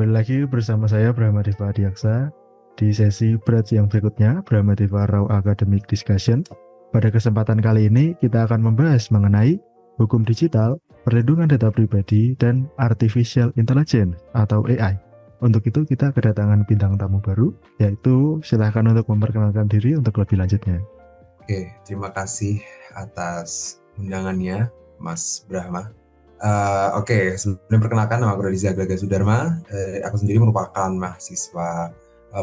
kembali lagi bersama saya Brahmadeva Adiaksa di sesi berat yang berikutnya, Brahmadeva Raw Academic Discussion. Pada kesempatan kali ini kita akan membahas mengenai hukum digital, perlindungan data pribadi, dan artificial intelligence atau AI. Untuk itu kita kedatangan bintang tamu baru, yaitu silahkan untuk memperkenalkan diri untuk lebih lanjutnya. Oke, terima kasih atas undangannya, Mas Brahma. Sebelumnya perkenalkan, nama aku Radiza Glaga Sudarma. Aku sendiri merupakan mahasiswa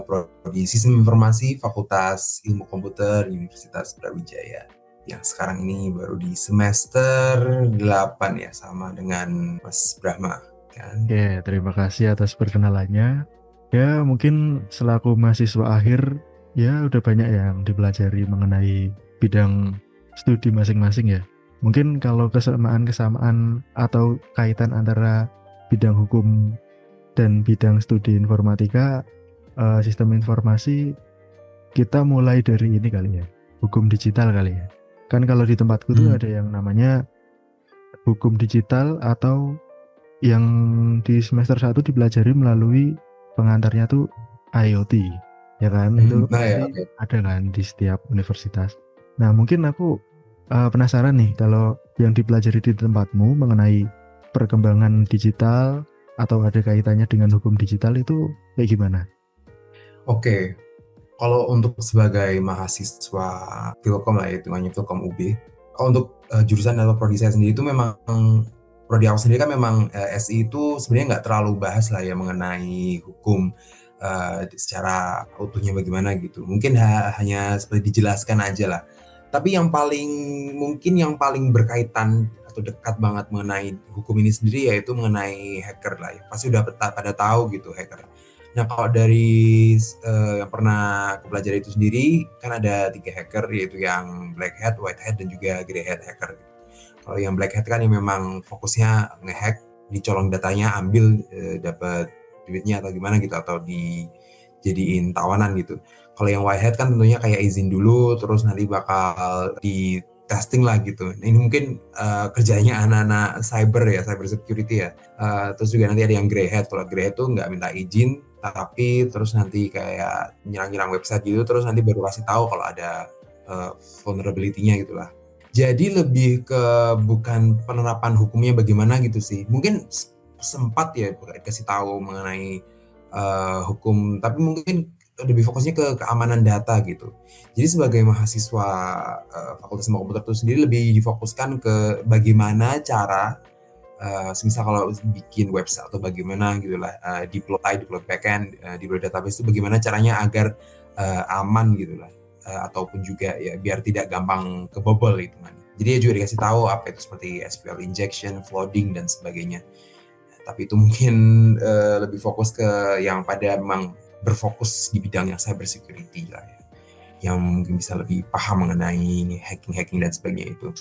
Prodi Sistem Informasi Fakultas Ilmu Komputer Universitas Brawijaya, yang sekarang ini baru di semester 8 ya, sama dengan Mas Brahma. Kan? Oke, terima kasih atas perkenalannya. Ya, mungkin selaku mahasiswa akhir, ya udah banyak yang dipelajari mengenai bidang studi masing-masing ya. Mungkin kalau kesamaan-kesamaan atau kaitan antara bidang hukum dan bidang studi informatika, sistem informasi, kita mulai dari ini kali ya, hukum digital kali ya. Kan kalau di tempatku tuh ada yang namanya hukum digital atau yang di semester 1 dipelajari melalui pengantarnya tuh IoT, ya kan? Itu pasti ada kan di setiap universitas. Nah, mungkin aku penasaran nih kalau yang dipelajari di tempatmu mengenai perkembangan digital atau ada kaitannya dengan hukum digital itu kayak gimana? Oke, kalau untuk sebagai mahasiswa Filkom lah, hitungannya Filkom UB, kalau untuk jurusan atau prodi saya sendiri itu memang prodi aku sendiri kan memang SI itu sebenarnya nggak terlalu bahas lah ya mengenai hukum secara utuhnya bagaimana gitu. Mungkin hanya seperti dijelaskan aja lah. Tapi yang paling berkaitan atau dekat banget mengenai hukum ini sendiri yaitu mengenai hacker lah ya. Pasti udah pada tahu gitu hacker. Nah, kalau dari yang pernah aku pelajari itu sendiri, kan ada 3 hacker, yaitu yang black hat, white hat, dan juga grey hat hacker. Kalau yang black hat kan yang memang fokusnya ngehack, dicolong datanya, ambil dapat duitnya atau gimana gitu, atau dijadiin tawanan gitu. Kalau yang white hat kan tentunya kayak izin dulu, terus nanti bakal di testing lah gitu. Nah, ini mungkin kerjanya anak-anak cyber ya, cyber security ya. Terus juga nanti ada yang grey hat. Kalau grey hat tuh nggak minta izin, tapi terus nanti kayak nyerang-nyerang website gitu, terus nanti baru kasih tahu kalau ada vulnerability-nya gitu lah. Jadi lebih ke bukan penerapan hukumnya bagaimana gitu sih. Mungkin sempat ya kasih tahu mengenai hukum, tapi mungkin lebih fokusnya ke keamanan data gitu. Jadi sebagai mahasiswa Fakultas Ilmu Komputer itu sendiri lebih difokuskan ke bagaimana cara semisal kalau bikin website atau bagaimana gitulah deploy backend, deploy database itu bagaimana caranya agar aman gitulah, ataupun juga ya biar tidak gampang kebobol gitu kan. Jadi dia juga dikasih tahu apa itu seperti SQL injection, flooding dan sebagainya. Tapi itu mungkin lebih fokus ke yang pada memang berfokus di bidang yang cyber security lah ya, yang mungkin bisa lebih paham mengenai hacking dan sebagainya itu.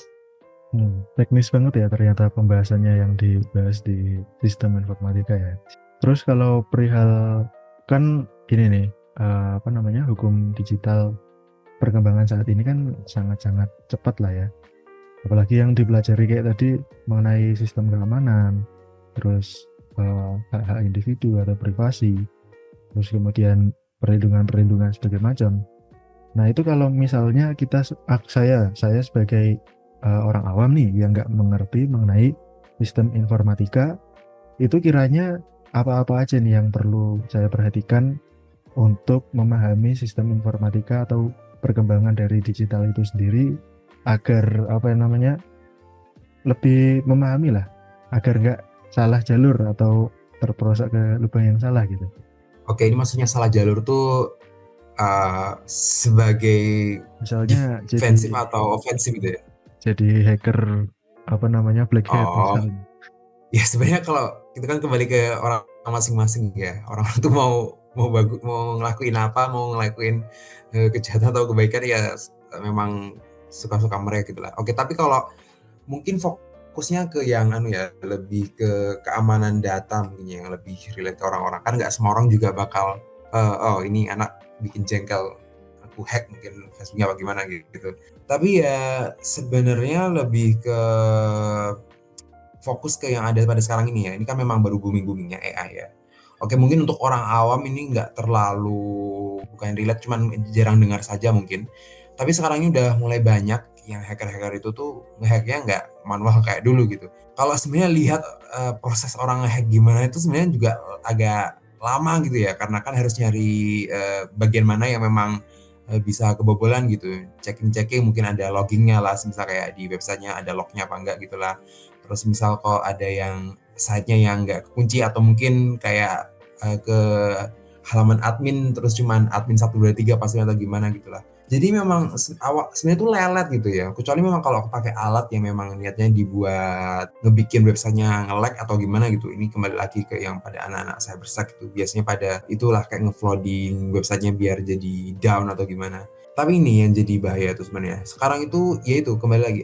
Teknis banget ya ternyata pembahasannya yang dibahas di sistem informatika ya. Terus kalau perihal kan ini nih hukum digital perkembangan saat ini kan sangat-sangat cepat lah ya. Apalagi yang dipelajari kayak tadi mengenai sistem keamanan, terus hak-hak individu atau privasi, terus kemudian perlindungan sebagai macam. Nah itu kalau misalnya saya sebagai orang awam nih yang nggak mengerti mengenai sistem informatika, itu kiranya apa-apa aja nih yang perlu saya perhatikan untuk memahami sistem informatika atau perkembangan dari digital itu sendiri agar lebih memahami lah, agar nggak salah jalur atau terperosok ke lubang yang salah gitu. Oke, ini maksudnya salah jalur tuh sebagai Misalnya defensif atau ofensif gitu ya? Jadi hacker black hat misalnya. Ya sebenarnya kalau itu kan kembali ke orang masing-masing ya. Orang tuh mau ngelakuin apa, mau ngelakuin kejahatan atau kebaikan ya memang suka-suka mereka gitu lah. Oke, tapi kalau mungkin fokusnya ke yang lebih ke keamanan data mungkin yang lebih relate ke orang-orang. Kan nggak semua orang juga bakal ini anak bikin jengkel, aku hack mungkin Facebooknya apa gimana gitu. Tapi ya sebenarnya lebih ke fokus ke yang ada pada sekarang ini ya. Ini kan memang baru booming-boomingnya AI ya. Oke, mungkin untuk orang awam ini nggak terlalu, bukan relate, cuman jarang dengar saja mungkin. Tapi sekarang ini udah mulai banyak yang hacker-hacker itu tuh nge-hack-nya nggak manual kayak dulu gitu. Kalau sebenarnya lihat proses orang nge-hack gimana itu sebenarnya juga agak lama gitu ya, karena kan harus nyari bagian mana yang memang bisa kebobolan gitu. Checking-checking mungkin ada loggingnya lah, misal kayak di websitenya ada lognya apa enggak gitulah. Terus misal kalau ada yang site-nya yang nggak kekunci atau mungkin kayak ke halaman admin terus cuman admin 1, 2, 3 password atau gimana gitulah. Jadi memang sebenarnya tuh lelet gitu ya. Kecuali memang kalau pakai alat yang memang niatnya dibuat ngebikin websitenya nge-lag atau gimana gitu. Ini kembali lagi ke yang pada anak-anak cybersec itu biasanya pada itulah kayak nge-flooding websitenya biar jadi down atau gimana. Tapi ini yang jadi bahaya tuh sebenarnya. Sekarang itu ya itu kembali lagi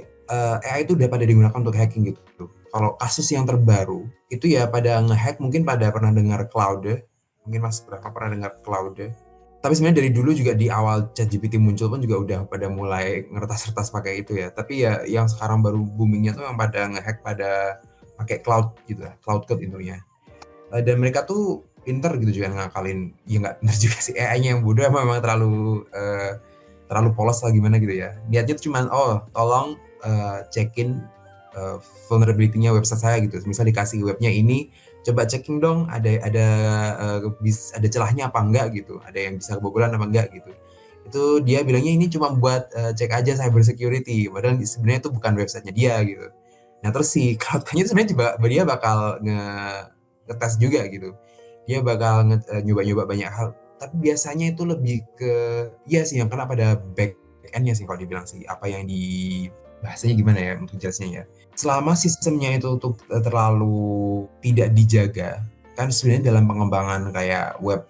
AI itu udah pada digunakan untuk hacking gitu. Kalau kasus yang terbaru itu ya pada nge-hack, mungkin pada pernah dengar Claude, mungkin Mas berapa pernah dengar Claude. Tapi sebenarnya dari dulu juga di awal ChatGPT muncul pun juga udah pada mulai ngertas-ngertas pakai itu ya. Tapi ya yang sekarang baru boomingnya tuh yang pada nge-hack pada pakai cloud gitu lah, cloud code intinya. Dan mereka tuh pinter gitu juga ngakalin, ya nggak benar juga sih AI-nya yang bodoh, memang terlalu polos lah gimana gitu ya. Niatnya tuh cuman tolong cekin vulnerability-nya website saya gitu. Misal dikasih webnya ini, coba checking dong ada celahnya apa enggak gitu, ada yang bisa kebobolan apa enggak gitu. Itu dia bilangnya ini cuma buat cek aja cyber security, padahal sebenarnya itu bukan websitenya dia gitu. Nah terus si Cloud-nya itu sebenarnya juga dia bakal ngetes juga gitu. Dia bakal nyoba-nyoba banyak hal. Tapi biasanya itu lebih ke iya sih yang kena pada back end-nya sih kalau dibilang sih. Apa yang di bahasanya gimana ya untuk jelasnya ya. Selama sistemnya itu tuh terlalu tidak dijaga, kan sebenarnya dalam pengembangan kayak web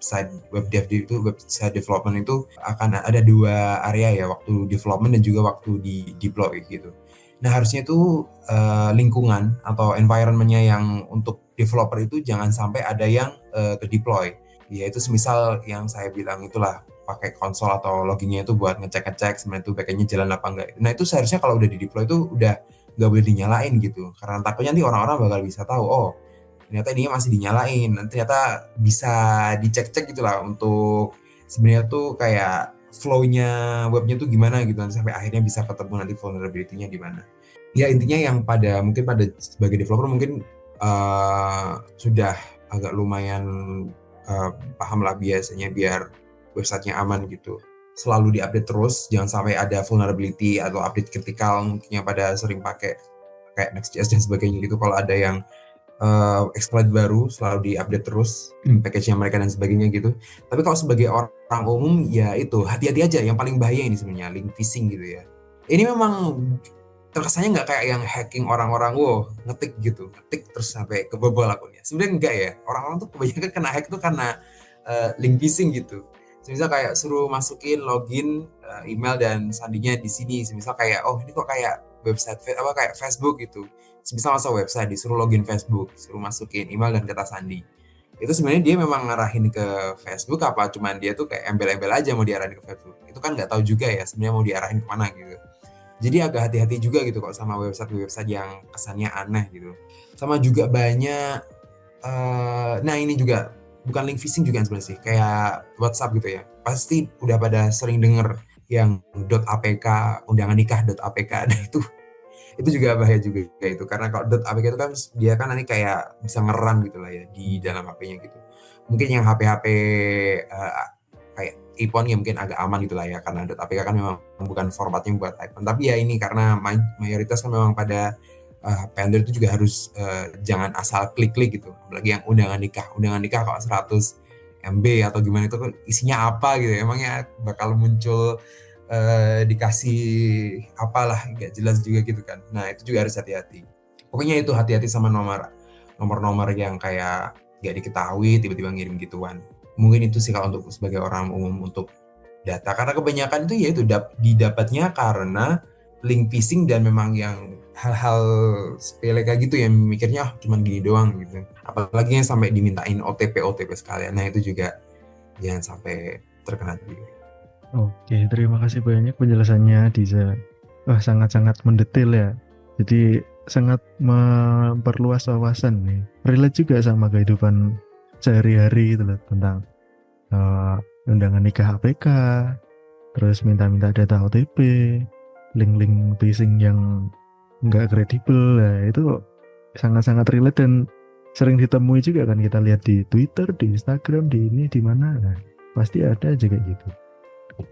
dev itu, website development itu akan ada 2 area ya, waktu development dan juga waktu di deploy gitu. Nah harusnya itu lingkungan atau environment-nya yang untuk developer itu jangan sampai ada yang ke deploy. Ya itu semisal yang saya bilang itulah, pakai konsol atau loggingnya itu buat ngecek-ngecek sebenarnya itu backend-nya jalan apa enggak. Nah itu seharusnya kalau udah di deploy itu udah nggak boleh dinyalain gitu, karena takutnya nanti orang-orang bakal bisa tahu, oh ternyata ininya masih dinyalain, nanti ternyata bisa dicek-cek gitulah untuk sebenarnya tuh kayak flow-nya webnya tuh gimana gitu, nanti sampai akhirnya bisa ketemu nanti vulnerability-nya di mana. Ya intinya yang mungkin pada sebagai developer mungkin sudah agak lumayan paham lah biasanya biar websitenya aman gitu. Selalu diupdate terus, jangan sampai ada vulnerability atau update kritikal mungkin yang pada sering pakai kayak Next.js dan sebagainya gitu. Kalau ada yang exploit baru selalu diupdate terus package-nya mereka dan sebagainya gitu. Tapi kalau sebagai orang umum ya itu hati-hati aja. Yang paling bahaya ini sebenarnya link phishing gitu ya. Ini memang terkesannya nggak kayak yang hacking orang-orang, ngetik gitu, ngetik terus sampai kebobol akunnya. Sebenarnya enggak ya. Orang-orang tuh kebanyakan kena hack tuh karena link phishing gitu. Misal kayak suruh masukin login email dan sandinya di sini. Misal kayak ini kok kayak website kayak Facebook gitu. Misal masuk website disuruh login Facebook, suruh masukin email dan kata sandi. Itu sebenarnya dia memang ngarahin ke Facebook apa cuman dia tuh kayak embel-embel aja mau diarahin ke Facebook. Itu kan nggak tahu juga ya sebenarnya mau diarahin kemana gitu. Jadi agak hati-hati juga gitu kok sama website-website yang kesannya aneh gitu. Sama juga banyak nah ini juga bukan link phishing juga sebenarnya sih, kayak WhatsApp gitu ya. Pasti udah pada sering denger yang .apk, undangan nikah.apk. Nah itu juga bahaya juga kayak itu, karena kalau .apk itu kan dia kan nanti kayak bisa ngeran gitu lah ya di dalam HP-nya gitu. Mungkin yang HP-HP kayak iPhone ya mungkin agak aman gitu lah ya, karena .apk kan memang bukan formatnya buat iPhone. Tapi ya ini karena mayoritas kan memang pada HP Android itu juga harus jangan asal klik-klik gitu. Apalagi yang undangan nikah kalau 100 MB atau gimana itu isinya apa gitu. Emangnya bakal muncul dikasih apalah nggak jelas juga gitu kan. Nah itu juga harus hati-hati. Pokoknya itu hati-hati sama nomor-nomor yang kayak nggak diketahui tiba-tiba ngirim gituan. Mungkin itu sih kalau untuk sebagai orang umum untuk data, karena kebanyakan itu ya itu didapatnya karena link phishing dan memang yang hal-hal sepele kayak gitu yang mikirnya cuman gini doang gitu. Apalagi yang sampai dimintain OTP sekalian. Nah itu juga jangan sampai terkena juga. Oke, terima kasih banyak penjelasannya Diza. Wah, sangat-sangat mendetail ya. Jadi sangat memperluas wawasan nih. Relate juga sama kehidupan sehari-hari gitu loh, tentang eh, undangan nikah APK, terus minta-minta data OTP, link-link phishing yang nggak kredibel. Nah, itu sangat-sangat relate dan sering ditemui juga kan, kita lihat di Twitter, di Instagram, di ini, di mana. Nah, pasti ada aja kayak gitu.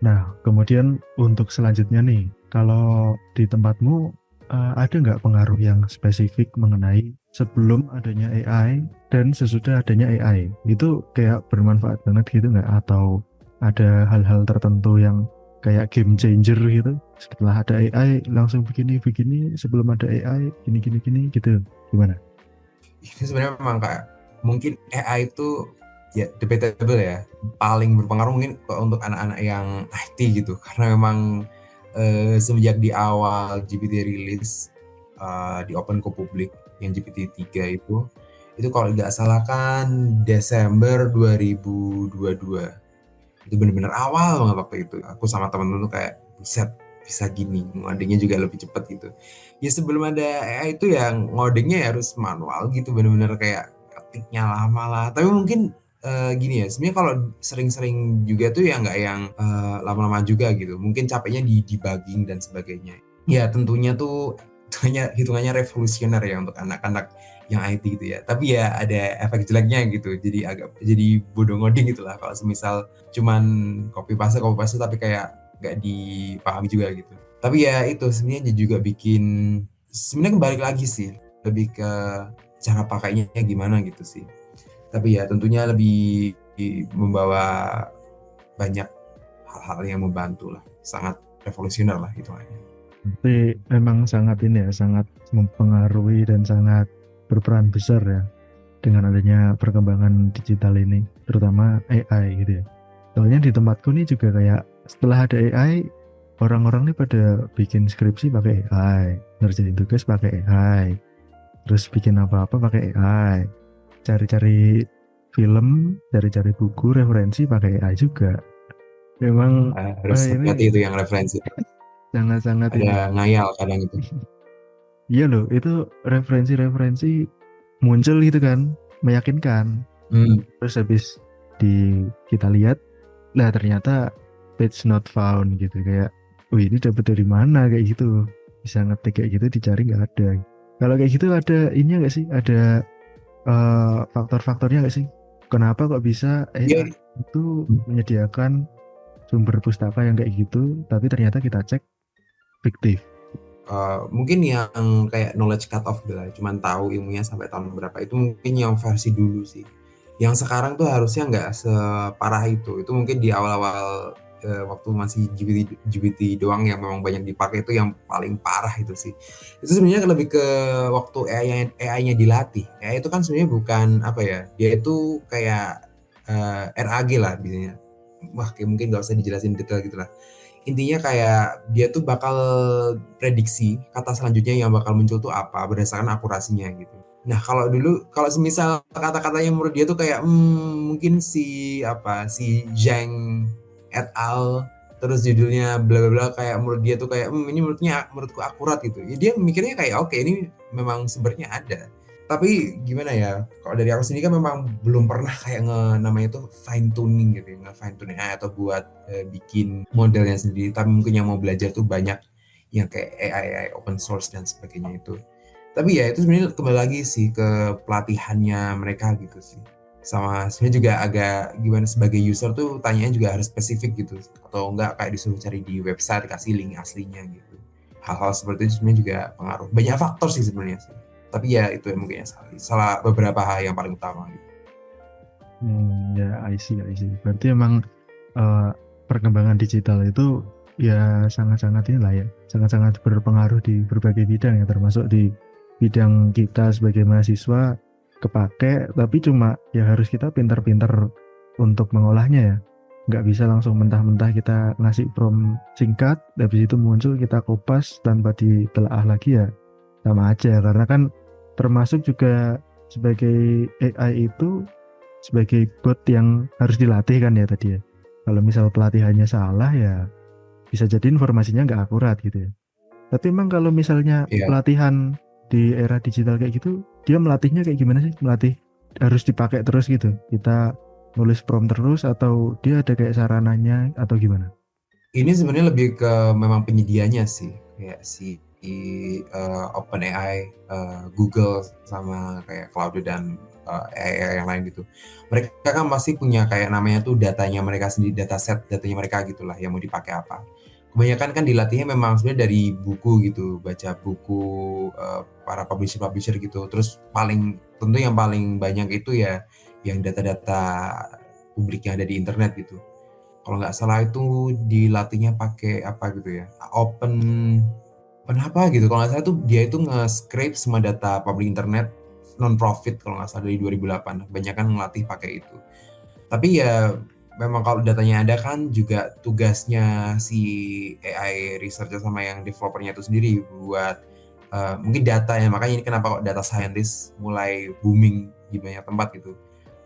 Nah, kemudian untuk selanjutnya nih, kalau di tempatmu ada nggak pengaruh yang spesifik mengenai sebelum adanya AI dan sesudah adanya AI? Itu kayak bermanfaat banget gitu nggak? Atau ada hal-hal tertentu yang kayak game changer gitu? Setelah ada AI langsung begini-begini, sebelum ada AI gini-gini-gini gitu. Gimana? Ini sebenarnya memang kayak mungkin AI itu ya debatable ya, paling berpengaruh mungkin untuk anak-anak yang IT gitu, karena memang semenjak di awal GPT rilis di open ke publik yang GPT-3 itu kalau nggak salah kan Desember 2022, itu bener-bener awal banget waktu itu. Aku sama temen-temen tuh kayak buset, bisa gini, ngodingnya juga lebih cepet gitu. Ya sebelum ada AI itu yang ngodingnya ya harus manual gitu, bener-bener kayak ketiknya lama lah. Tapi mungkin gini ya, sebenarnya kalau sering-sering juga tuh ya nggak yang lama-lama juga gitu. Mungkin capeknya di debugging dan sebagainya. Ya tentunya tuh hitungannya revolusioner ya untuk anak-anak yang IT gitu ya. Tapi ya ada efek jeleknya gitu. Jadi bodoh ngoding gitu lah kalau semisal cuman copy paste tapi kayak nggak dipahami juga gitu. Tapi ya itu sebenarnya juga bikin, sebenarnya kembali lagi sih lebih ke cara pakainya gimana gitu sih. Tapi ya tentunya lebih membawa banyak hal-hal yang membantu lah, sangat revolusioner lah hitungannya. Tapi memang sangat ini ya, sangat mempengaruhi dan sangat berperan besar ya dengan adanya perkembangan digital ini, terutama AI gitu ya. Soalnya di tempatku nih juga kayak setelah ada AI, orang-orang nih pada bikin skripsi pakai AI, ngerjain tugas pakai AI, terus bikin apa-apa pakai AI, cari-cari film, cari-cari buku, referensi pakai AI juga. Memang Harus ini hati-hati itu yang referensi, sangat-sangat ini. ada ngayal kadang itu. Iya loh, itu referensi-referensi muncul gitu kan, meyakinkan. Hmm. Terus habis kita lihat, lah ternyata page not found gitu, kayak, wih ini dapet dari mana kayak gitu, bisa ngetik kayak gitu dicari nggak ada. Kalau kayak gitu ada ini nggak sih, ada faktor-faktornya nggak sih? Kenapa kok bisa Ya, AI itu menyediakan sumber pustaka yang kayak gitu, tapi ternyata kita cek fiktif? mungkin yang kayak knowledge cut off gitu lah, cuman tahu ilmunya sampai tahun berapa, itu mungkin yang versi dulu sih. Yang sekarang tuh harusnya nggak separah itu mungkin di awal-awal waktu masih GPT doang yang memang banyak dipakai, itu yang paling parah itu sih. Itu sebenarnya lebih ke waktu AI-nya dilatih. AI itu kan sebenarnya bukan apa ya, dia itu kayak RAG lah biasanya. Wah, kayak mungkin nggak usah dijelasin detail gitu lah. Intinya kayak dia tuh bakal prediksi kata selanjutnya yang bakal muncul tuh apa berdasarkan akurasinya gitu. Nah kalau dulu, kalau semisal kata-katanya menurut dia tuh kayak mungkin si Zhang et al, terus judulnya bla bla bla, kayak menurut dia tuh kayak ini menurutku akurat gitu. Ya dia mikirnya kayak oke, ini memang sumbernya ada. Tapi gimana ya, kalau dari aku sendiri kan memang belum pernah kayak namanya itu fine tuning gitu ya, fine tuning atau buat bikin modelnya sendiri. Tapi mungkin yang mau belajar tuh banyak yang kayak AI open source dan sebagainya itu. Tapi ya itu sebenarnya kembali lagi sih ke pelatihannya mereka gitu sih. Sama sebenarnya juga agak gimana, sebagai user tuh tanyanya juga harus spesifik gitu, atau enggak kayak disuruh cari di website kasih link aslinya gitu. Hal-hal seperti itu sebenarnya juga pengaruh. Banyak faktor sih sebenarnya sih. Tapi ya itu yang mungkin yang salah beberapa hal yang paling utama gitu. Ya, I see, I see. Berarti emang eh, perkembangan digital itu ya sangat-sangat inilah ya, sangat-sangat berpengaruh di berbagai bidang ya, termasuk di bidang kita sebagai mahasiswa kepake, tapi cuma ya harus kita pintar-pintar untuk mengolahnya ya. Nggak bisa langsung mentah-mentah kita ngasih prompt singkat, habis itu muncul kita kopas tanpa ditelaah lagi ya, sama aja. Karena kan termasuk juga sebagai AI itu sebagai bot yang harus dilatih kan ya tadi ya. Kalau misal pelatihannya salah ya bisa jadi informasinya nggak akurat gitu ya. Tapi emang kalau misalnya Iya. pelatihan di era digital kayak gitu, dia melatihnya kayak gimana sih? Melatih harus dipakai terus gitu? Kita nulis prompt terus atau dia ada kayak sarananya atau gimana? Ini sebenarnya lebih ke memang penyedianya sih, kayak si OpenAI, Google sama kayak Claude dan AI yang lain gitu. Mereka kan pasti punya kayak namanya tuh datanya mereka sendiri, dataset datanya mereka gitulah yang mau dipakai apa. Kebanyakan kan dilatihnya memang sebenarnya dari buku gitu, baca buku para publisher-publisher gitu. Terus tentu yang paling banyak itu ya yang data-data publik yang ada di internet gitu. Kalau nggak salah itu dilatihnya pakai apa gitu ya, open apa gitu, kalau nggak salah itu dia itu nge-scrape semua data public internet non-profit kalau nggak salah dari 2008, kebanyakan ngelatih pakai itu. Tapi ya memang kalau datanya ada kan juga tugasnya si AI researcher sama yang developernya itu sendiri buat mungkin data ya, makanya ini kenapa kok data scientist mulai booming di banyak tempat gitu,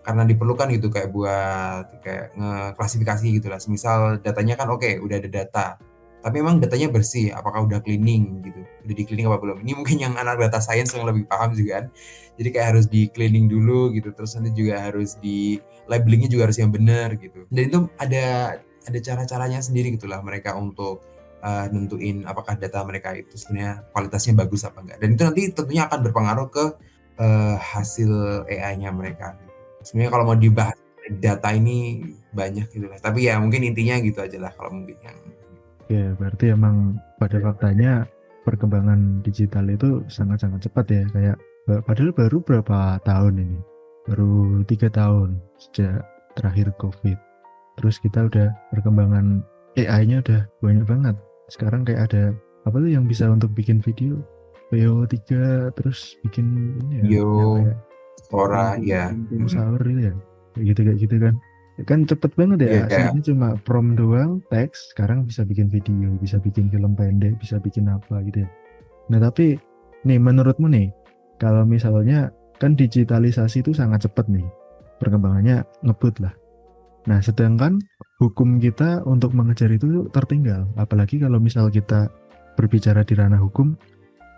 karena diperlukan gitu kayak buat kayak ngeklasifikasi gitu lah. Semisal datanya kan oke, udah ada data. Tapi emang datanya bersih, apakah udah cleaning gitu. Udah di cleaning apa belum? Ini mungkin yang anak data science yang lebih paham juga kan. Jadi kayak harus di cleaning dulu gitu. Terus nanti juga harus di labelingnya juga harus yang benar gitu. Dan itu ada cara-caranya sendiri gitulah mereka untuk nentuin apakah data mereka itu sebenarnya kualitasnya bagus apa enggak. Dan itu nanti tentunya akan berpengaruh ke hasil AI-nya mereka. Sebenarnya kalau mau dibahas data ini banyak gitu lah. Tapi ya mungkin intinya gitu aja lah kalau mungkin yang Ya, berarti emang pada faktanya perkembangan digital itu sangat-sangat cepat ya. Kayak padahal baru berapa tahun ini? Baru 3 tahun sejak terakhir COVID. Terus kita udah perkembangan AI-nya udah banyak banget. Sekarang kayak ada apa tuh yang bisa untuk bikin video VO3 terus bikin ini ya yang video, kayak Sora, ya. tim sahur gitu ya. Kayak gitu kan. Ya kan cepet banget ya. Ya, Sebelumnya cuma prompt doang, teks, sekarang bisa bikin video, bisa bikin film pendek, bisa bikin apa gitu ya. Nah, tapi nih menurutmu nih, kalau misalnya kan digitalisasi itu sangat cepat nih. Perkembangannya ngebut lah. Nah, sedangkan hukum kita untuk mengejar itu tertinggal. Apalagi kalau misal kita berbicara di ranah hukum,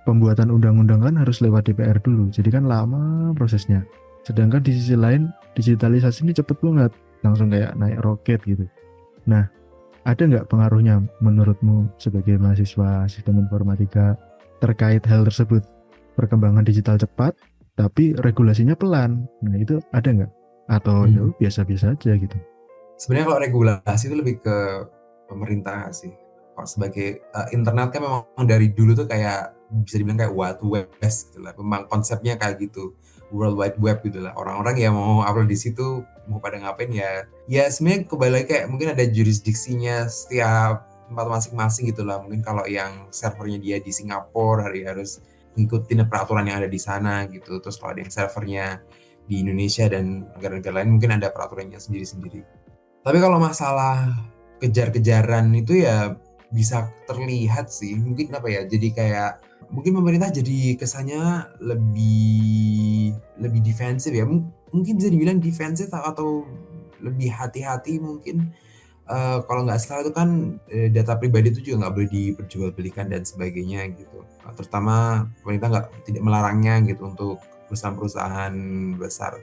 pembuatan undang-undang kan harus lewat DPR dulu. Jadi kan lama prosesnya. Sedangkan di sisi lain, digitalisasi ini cepet banget. Langsung kayak naik roket gitu. Nah, ada nggak pengaruhnya menurutmu sebagai mahasiswa sistem informatika terkait hal tersebut? Perkembangan digital cepat, tapi regulasinya pelan. Nah, itu ada nggak? Atau ya hmm. biasa-biasa aja gitu? Sebenarnya kalau regulasi itu lebih ke pemerintah sih. Kalau sebagai internet kan memang dari dulu tuh kayak bisa dibilang kayak Wild West gitu lah. Memang konsepnya kayak gitu, World Wide Web gitu lah. Orang-orang yang mau upload di situ mau pada ngapain ya? Ya sebenarnya kembali lagi kayak mungkin ada jurisdiksinya setiap tempat masing-masing gitu lah. Mungkin kalau yang servernya dia di Singapura harus ngikutin peraturan yang ada di sana gitu. Terus kalau ada yang servernya di Indonesia dan negara-negara lain mungkin ada peraturannya sendiri-sendiri. Tapi kalau masalah kejar-kejaran itu ya bisa terlihat sih, mungkin apa ya, jadi kayak mungkin pemerintah jadi kesannya lebih lebih defensif ya, mungkin bisa dibilang defensif atau lebih hati-hati mungkin. Kalau nggak salah itu kan data pribadi itu juga nggak boleh diperjualbelikan dan sebagainya gitu. Terutama pemerintah tidak melarangnya gitu untuk perusahaan-perusahaan besar.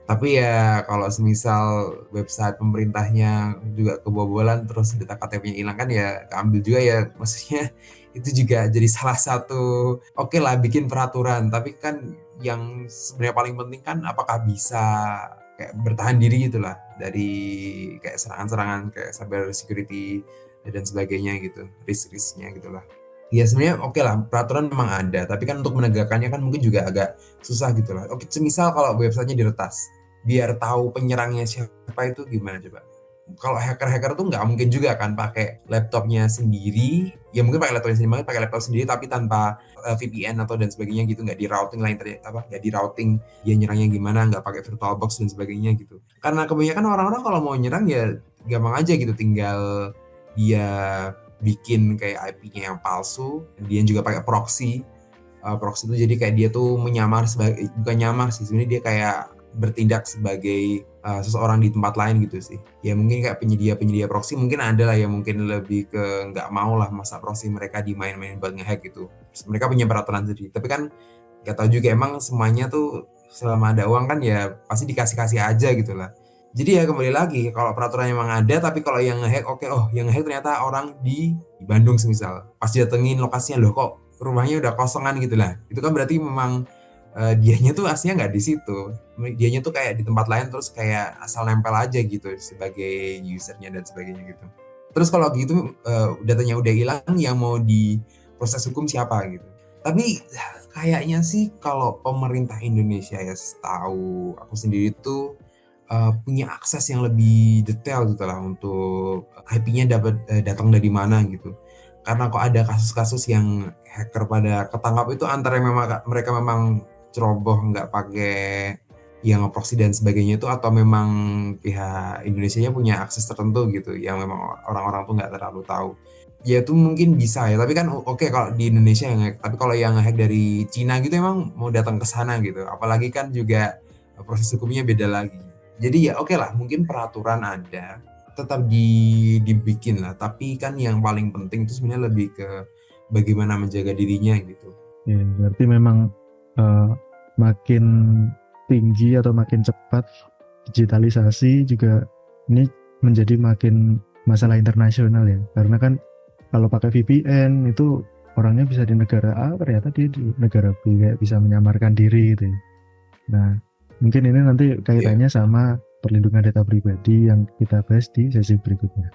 Tapi ya kalau semisal website pemerintahnya juga kebobolan terus data KTP-nya hilang kan ya keambil juga ya, maksudnya itu juga jadi salah satu oke lah bikin peraturan, tapi kan yang sebenarnya paling penting kan apakah bisa kayak bertahan diri gitulah dari kayak serangan-serangan kayak cyber security dan sebagainya gitu, risk-risknya gitulah. Ya sebenarnya oke lah peraturan memang ada, tapi kan untuk menegakkannya kan mungkin juga agak susah gitu lah. Oke, semisal kalau websitenya diretas, biar tahu penyerangnya siapa itu gimana coba? Kalau hacker-hacker tuh nggak mungkin juga kan pakai laptopnya sendiri, ya mungkin pakai laptopnya sendiri, pakai laptop sendiri tapi tanpa VPN atau dan sebagainya gitu, nggak di routing lain nggak di routing dia nyerangnya gimana, nggak pakai VirtualBox dan sebagainya gitu. Karena kebanyakan orang-orang kalau mau nyerang ya gampang aja gitu, tinggal dia bikin kayak IP-nya yang palsu, dia juga pakai proxy. Proxy itu jadi kayak dia tuh menyamar sebagai, bukan nyamar sih, sebenarnya dia kayak bertindak sebagai seseorang di tempat lain gitu sih. Ya mungkin kayak penyedia proxy mungkin ada lah yang mungkin lebih ke nggak mau lah masa proxy mereka dimain-main buat ngehack gitu. Mereka punya peraturan sendiri. Tapi kan nggak tahu juga emang semuanya tuh selama ada uang kan ya pasti dikasih-kasih aja gitu lah. Jadi ya kembali lagi kalau peraturan memang ada, tapi kalau yang ngehack oke, oh yang ngehack ternyata orang di Bandung semisal. Pas datengin lokasinya, loh kok rumahnya udah kosongan gitu lah. Itu kan berarti memang dianya tuh aslinya nggak di situ. Dianya tuh kayak di tempat lain terus kayak asal nempel aja gitu sebagai usernya dan sebagainya gitu. Terus kalau gitu datanya udah hilang, yang mau diproses hukum siapa gitu. Tapi kayaknya sih kalau pemerintah Indonesia ya, setahu aku sendiri tuh punya akses yang lebih detail gitu lah untuk IP-nya dapat datang dari mana gitu. Karena kok ada kasus-kasus yang hacker pada ketangkap itu antara memang mereka memang ceroboh nggak pakai yang proxy dan sebagainya itu, atau memang pihak Indonesianya punya akses tertentu gitu yang memang orang-orang tuh nggak terlalu tahu. Ya itu mungkin bisa ya, tapi kan oke kalau di Indonesia yang hack, tapi kalau yang hack dari Cina gitu emang mau datang ke sana gitu. Apalagi kan juga proses hukumnya beda lagi. Jadi ya oke lah, mungkin peraturan ada, tetap dibikin lah, tapi kan yang paling penting itu sebenarnya lebih ke bagaimana menjaga dirinya gitu. Ya, berarti memang eh, makin tinggi atau makin cepat digitalisasi juga ini menjadi makin masalah internasional ya. Karena kan kalau pakai VPN itu orangnya bisa di negara A, ternyata dia di negara B, kayak bisa menyamarkan diri gitu ya. Nah, mungkin ini nanti Iya. kaitannya sama perlindungan data pribadi yang kita bahas di sesi berikutnya.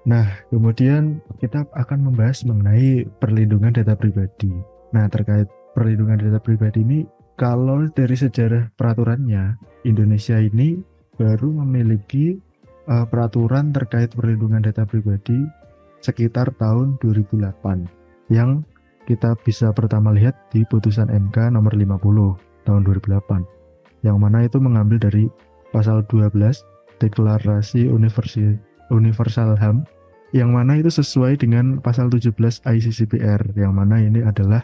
Nah, kemudian kita akan membahas mengenai perlindungan data pribadi. Nah, terkait perlindungan data pribadi ini, kalau dari sejarah peraturannya, Indonesia ini baru memiliki peraturan terkait perlindungan data pribadi sekitar tahun 2008 yang kita bisa pertama lihat di putusan MK nomor 50 tahun 2008, yang mana itu mengambil dari pasal 12 Deklarasi Universal HAM, yang mana itu sesuai dengan pasal 17 ICCPR, yang mana ini adalah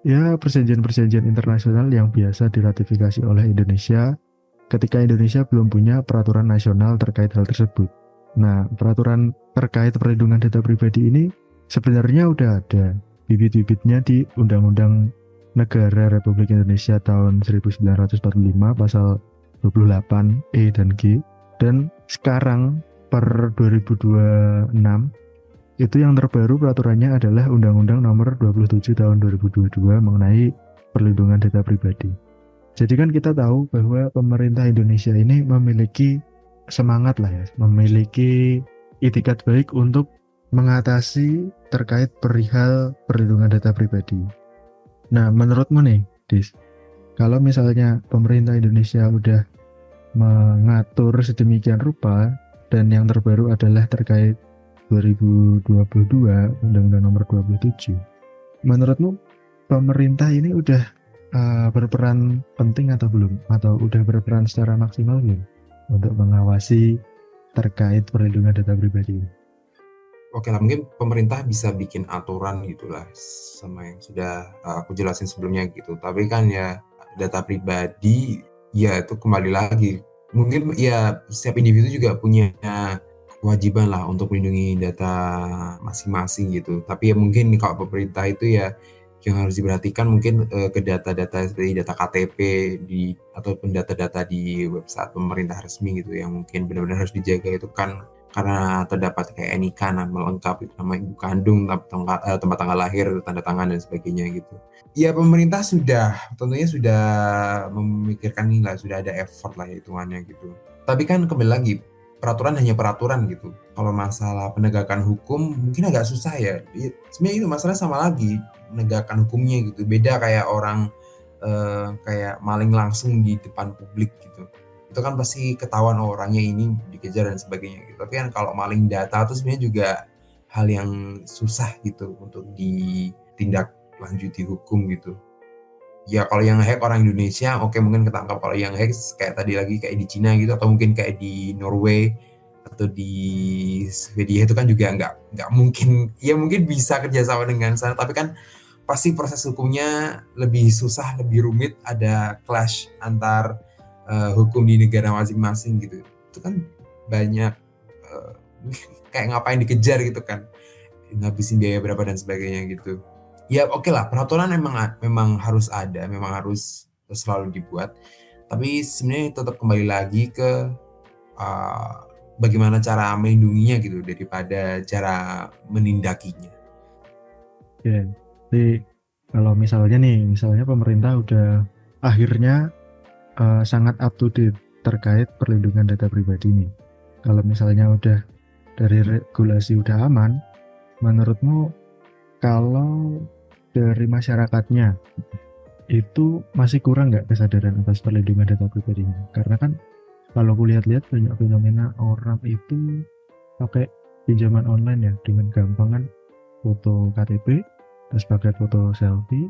ya perjanjian-perjanjian internasional yang biasa diratifikasi oleh Indonesia ketika Indonesia belum punya peraturan nasional terkait hal tersebut. Nah, peraturan terkait perlindungan data pribadi ini sebenarnya udah ada bibit-bibitnya di Undang-Undang Negara Republik Indonesia tahun 1945 pasal 28 E dan G, dan sekarang per 2026 itu yang terbaru peraturannya adalah Undang-Undang Nomor 27 Tahun 2022 mengenai perlindungan data pribadi. Jadi kan kita tahu bahwa pemerintah Indonesia ini memiliki semangat lah ya, memiliki itikat baik untuk mengatasi terkait perihal perlindungan data pribadi. Nah, menurutmu nih, Dis, kalau misalnya pemerintah Indonesia udah mengatur sedemikian rupa dan yang terbaru adalah terkait 2022 Undang-Undang Nomor 27. Menurutmu pemerintah ini udah berperan penting atau belum? Atau udah berperan secara maksimal belum untuk mengawasi terkait perlindungan data pribadi ini? Oke lah, mungkin pemerintah bisa bikin aturan gitulah sama yang sudah aku jelasin sebelumnya gitu. Tapi kan ya data pribadi ya itu kembali lagi. Mungkin ya setiap individu juga punya kewajiban lah untuk melindungi data masing-masing gitu. Tapi ya mungkin kalau pemerintah itu ya yang harus diperhatikan mungkin ke data-data seperti data KTP ataupun data-data di website pemerintah resmi gitu yang mungkin benar-benar harus dijaga itu kan, karena terdapat kayak NIK, nama lengkap, itu nama ibu kandung, tempat tanggal lahir, tanda tangan dan sebagainya gitu. Ya pemerintah tentunya sudah memikirkan ini lah, sudah ada effort lah ya hitungannya gitu. Tapi kan kembali lagi, peraturan hanya peraturan gitu. Kalau masalah penegakan hukum mungkin agak susah ya. Sebenarnya itu masalah sama lagi penegakan hukumnya gitu. Beda kayak orang kayak maling langsung di depan publik gitu. Itu kan pasti ketahuan orangnya ini dikejar dan sebagainya gitu. Tapi kan kalau maling data itu sebenarnya juga hal yang susah gitu untuk ditindak lanjuti hukum gitu. Ya kalau yang hack orang Indonesia oke mungkin ketangkap, kalau yang hack kayak tadi lagi kayak di Cina gitu atau mungkin kayak di Norway atau di Swedia itu kan juga nggak mungkin, ya mungkin bisa kerjasama dengan sana, tapi kan pasti proses hukumnya lebih susah, lebih rumit, ada clash antar hukum di negara masing-masing gitu. Itu kan banyak uh, kayak ngapain dikejar gitu kan, ngabisin biaya berapa dan sebagainya gitu. Ya oke lah, peraturan memang memang harus ada, memang harus selalu dibuat. Tapi sebenarnya tetap kembali lagi ke bagaimana cara melindunginya gitu daripada cara menindakinya. Oke, jadi kalau misalnya pemerintah udah akhirnya sangat up to date terkait perlindungan data pribadi nih. Kalau misalnya udah dari regulasi udah aman, menurutmu kalau dari masyarakatnya itu masih kurang nggak kesadaran atas perlindungan data pribadinya? Karena kan kalau kulihat-lihat banyak fenomena orang itu pakai pinjaman online ya dengan gampang kan, foto KTP terus pakai foto selfie.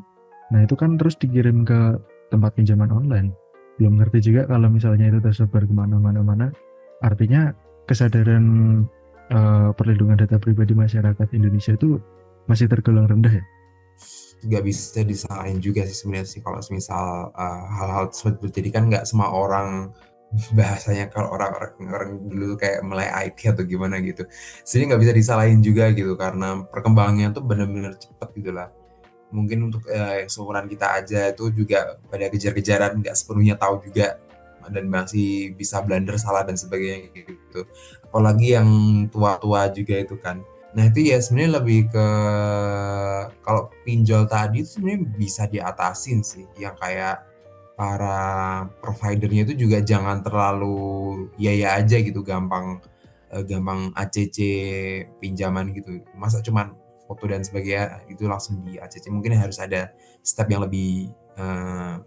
Nah itu kan terus dikirim ke tempat pinjaman online. Belum ngerti juga kalau misalnya itu tersebar kemana-mana. Artinya kesadaran perlindungan data pribadi masyarakat Indonesia itu masih tergolong rendah ya. Nggak bisa disalahin juga sih sebenarnya sih kalau misal hal-hal tersebut terjadi, kan nggak semua orang bahasanya kalau orang dulu kayak mulai IT atau gimana gitu. Jadi nggak bisa disalahin juga gitu karena perkembangannya tuh benar-benar cepet gitu lah. Mungkin untuk seumuran kita aja itu juga pada kejar-kejaran, nggak sepenuhnya tahu juga dan masih bisa blunder, salah dan sebagainya gitu. Apalagi yang tua-tua juga itu kan. Nah itu ya sebenarnya lebih ke kalau pinjol tadi itu sebenarnya bisa diatasin sih, yang kayak para providernya itu juga jangan terlalu ya aja gitu, gampang ACC pinjaman gitu. Masa cuman foto dan sebagainya itu langsung di ACC, mungkin harus ada step yang lebih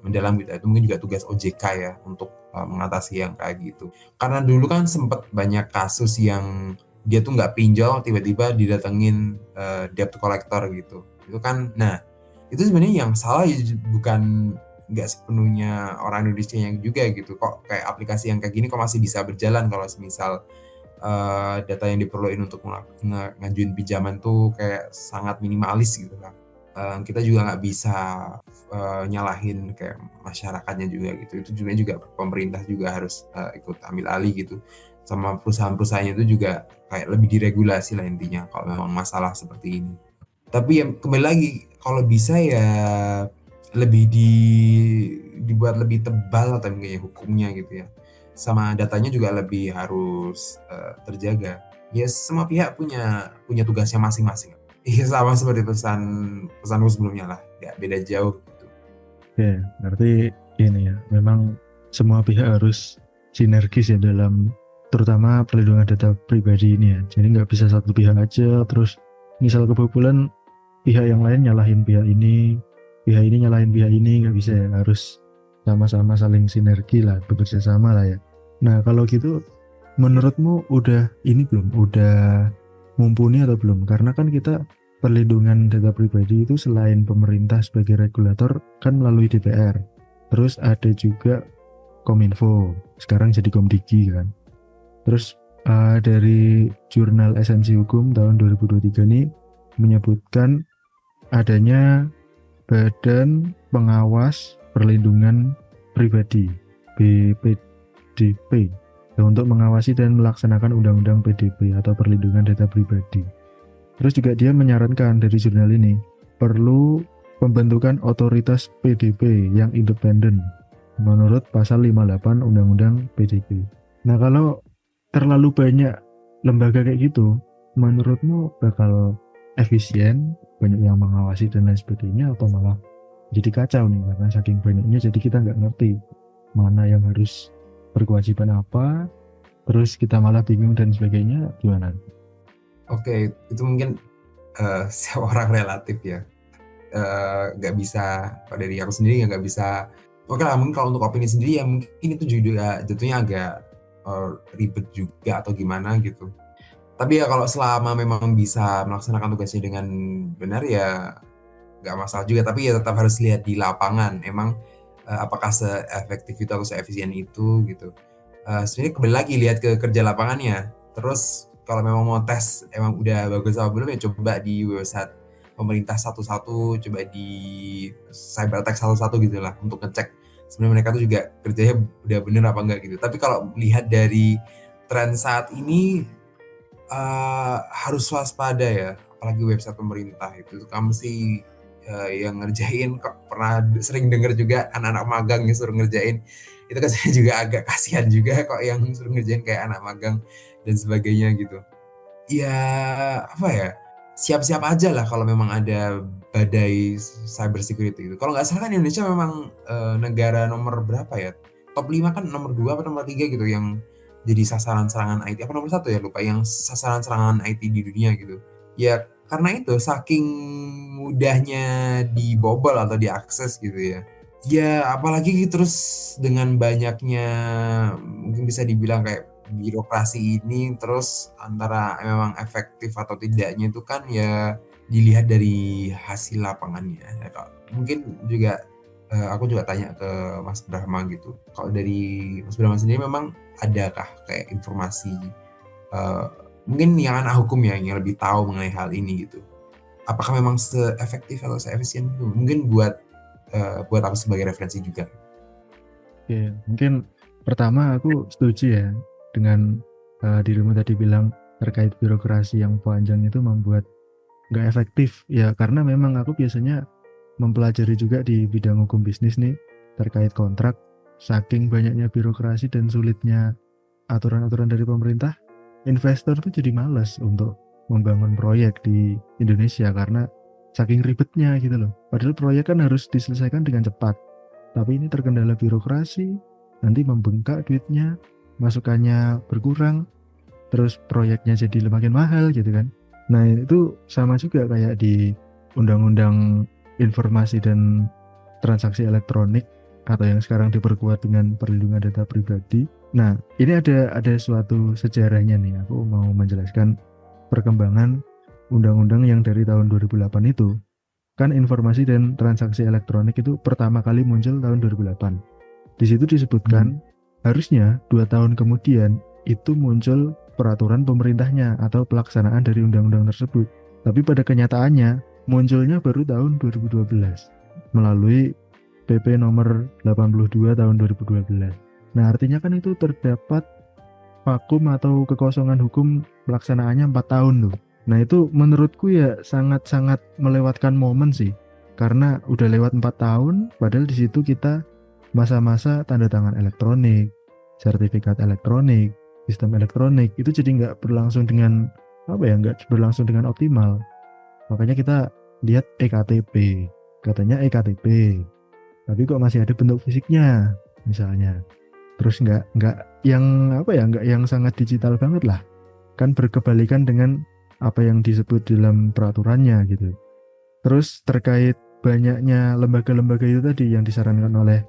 mendalam gitu. Itu mungkin juga tugas OJK ya untuk mengatasi yang kayak gitu. Karena dulu kan sempet banyak kasus yang dia tuh nggak pinjol, tiba-tiba didatengin debt collector gitu. Itu kan, nah itu sebenarnya yang salah ya bukan, nggak sepenuhnya orang Indonesia yang juga gitu. Kok kayak aplikasi yang kayak gini kok masih bisa berjalan kalau misal data yang diperluin untuk ngajuin pinjaman tuh kayak sangat minimalis gitu kan. Kita juga nggak bisa nyalahin kayak masyarakatnya juga gitu. Itu juga pemerintah juga harus ikut ambil alih gitu. Sama perusahaan-perusahaannya itu juga kayak lebih diregulasi lah intinya kalau memang masalah seperti ini. Tapi ya kembali lagi, kalau bisa ya lebih dibuat lebih tebal atau mungkin hukumnya gitu ya. Sama datanya juga lebih harus terjaga. Ya semua pihak punya tugasnya masing-masing. Iya sama seperti pesanku sebelumnya lah, nggak beda jauh gitu. Oke, berarti ini ya, memang semua pihak harus sinergis ya dalam terutama perlindungan data pribadi ini ya. Jadi nggak bisa satu pihak aja, terus misal kebobolan pihak yang lain nyalahin pihak ini nyalahin pihak ini, nggak bisa ya. Harus sama-sama saling sinergi lah, bekerja sama lah ya. Nah kalau gitu, menurutmu udah ini belum? Udah mumpuni atau belum? Karena kan kita perlindungan data pribadi itu selain pemerintah sebagai regulator kan melalui DPR. Terus ada juga Kominfo, sekarang jadi Komdigi kan. Terus dari jurnal Esensi Hukum tahun 2023 ini menyebutkan adanya Badan Pengawas Perlindungan Pribadi BPDP untuk mengawasi dan melaksanakan Undang-Undang PDP atau Perlindungan Data Pribadi. Terus juga dia menyarankan dari jurnal ini perlu pembentukan otoritas PDP yang independen menurut pasal 58 Undang-Undang PDP. Nah kalau terlalu banyak lembaga kayak gitu, menurutmu bakal efisien, banyak yang mengawasi dan lain sebagainya, atau malah jadi kacau nih karena saking banyaknya jadi kita nggak ngerti mana yang harus berkewajiban apa, terus kita malah bingung dan sebagainya, gimana? Oke, itu mungkin setiap orang relatif ya. Nggak bisa, kalau dari aku sendiri nggak bisa. Oke lah, mungkin kalau untuk opini sendiri ya mungkin itu juga jatuhnya agak ribet juga atau gimana gitu. Tapi ya kalau selama memang bisa melaksanakan tugasnya dengan benar ya nggak masalah juga. Tapi ya tetap harus lihat di lapangan, emang apakah se-efektif itu atau se-efisien itu gitu. Sebenarnya kembali lagi lihat ke kerja lapangannya. Terus kalau memang mau tes emang udah bagus apa belum ya coba di website pemerintah satu-satu, coba di cybertech satu-satu gitu lah untuk ngecek sebenarnya mereka tuh juga kerjanya udah bener apa enggak gitu. Tapi kalau melihat dari tren saat ini harus waspada ya, apalagi website pemerintah itu kamu sih yang ngerjain, kok pernah sering denger juga anak-anak magang yang suruh ngerjain, itu kan saya juga agak kasihan juga kok yang suruh ngerjain kayak anak magang dan sebagainya gitu. Ya, apa ya, siap-siap aja lah kalau memang ada badai cyber security gitu. Kalau nggak salah kan Indonesia memang, negara nomor berapa ya, top 5 kan nomor 2 apa nomor 3 gitu yang jadi sasaran serangan IT, apa nomor 1 ya, lupa, yang sasaran serangan IT di dunia gitu. Ya karena itu saking mudahnya dibobol atau diakses gitu ya. Ya apalagi terus dengan banyaknya mungkin bisa dibilang kayak birokrasi ini, terus antara memang efektif atau tidaknya itu kan ya dilihat dari hasil lapangannya. Ya, mungkin juga aku juga tanya ke Mas Brahma gitu. Kalau dari Mas Brahma sendiri memang adakah kayak informasi eh, mungkin yang anak hukum ya yang lebih tahu mengenai hal ini gitu. Apakah memang seefektif atau seefisien itu? Mungkin buat aku sebagai referensi juga. Oke, mungkin pertama aku setuju ya dengan dirimu tadi bilang terkait birokrasi yang panjang itu membuat nggak efektif ya, karena memang aku biasanya mempelajari juga di bidang hukum bisnis nih terkait kontrak. Saking banyaknya birokrasi dan sulitnya aturan-aturan dari pemerintah, investor tuh jadi malas untuk membangun proyek di Indonesia karena saking ribetnya gitu loh. Padahal proyek kan harus diselesaikan dengan cepat, tapi ini terkendala birokrasi, nanti membengkak duitnya, masukannya berkurang, terus proyeknya jadi makin mahal gitu kan. Nah itu sama juga kayak di Undang-Undang Informasi dan Transaksi Elektronik atau yang sekarang diperkuat dengan perlindungan data pribadi. Nah ini ada suatu sejarahnya nih, aku mau menjelaskan perkembangan undang-undang yang dari tahun 2008 itu. Kan informasi dan transaksi elektronik itu pertama kali muncul tahun 2008. Di situ disebutkan harusnya 2 tahun kemudian itu muncul peraturan pemerintahnya atau pelaksanaan dari undang-undang tersebut. Tapi pada kenyataannya munculnya baru tahun 2012 melalui PP nomor 82 tahun 2012. Nah artinya kan itu terdapat vakum atau kekosongan hukum pelaksanaannya 4 tahun tuh. Nah itu menurutku ya sangat-sangat melewatkan momen sih. Karena udah lewat 4 tahun, padahal di situ kita masa-masa tanda tangan elektronik, sertifikat elektronik, sistem elektronik, itu jadi nggak berlangsung dengan nggak berlangsung dengan optimal. Makanya kita lihat EKTP, katanya EKTP, tapi kok masih ada bentuk fisiknya, misalnya. Terus nggak yang sangat digital banget lah, kan berkebalikan dengan apa yang disebut dalam peraturannya gitu. Terus terkait banyaknya lembaga-lembaga itu tadi yang disarankan oleh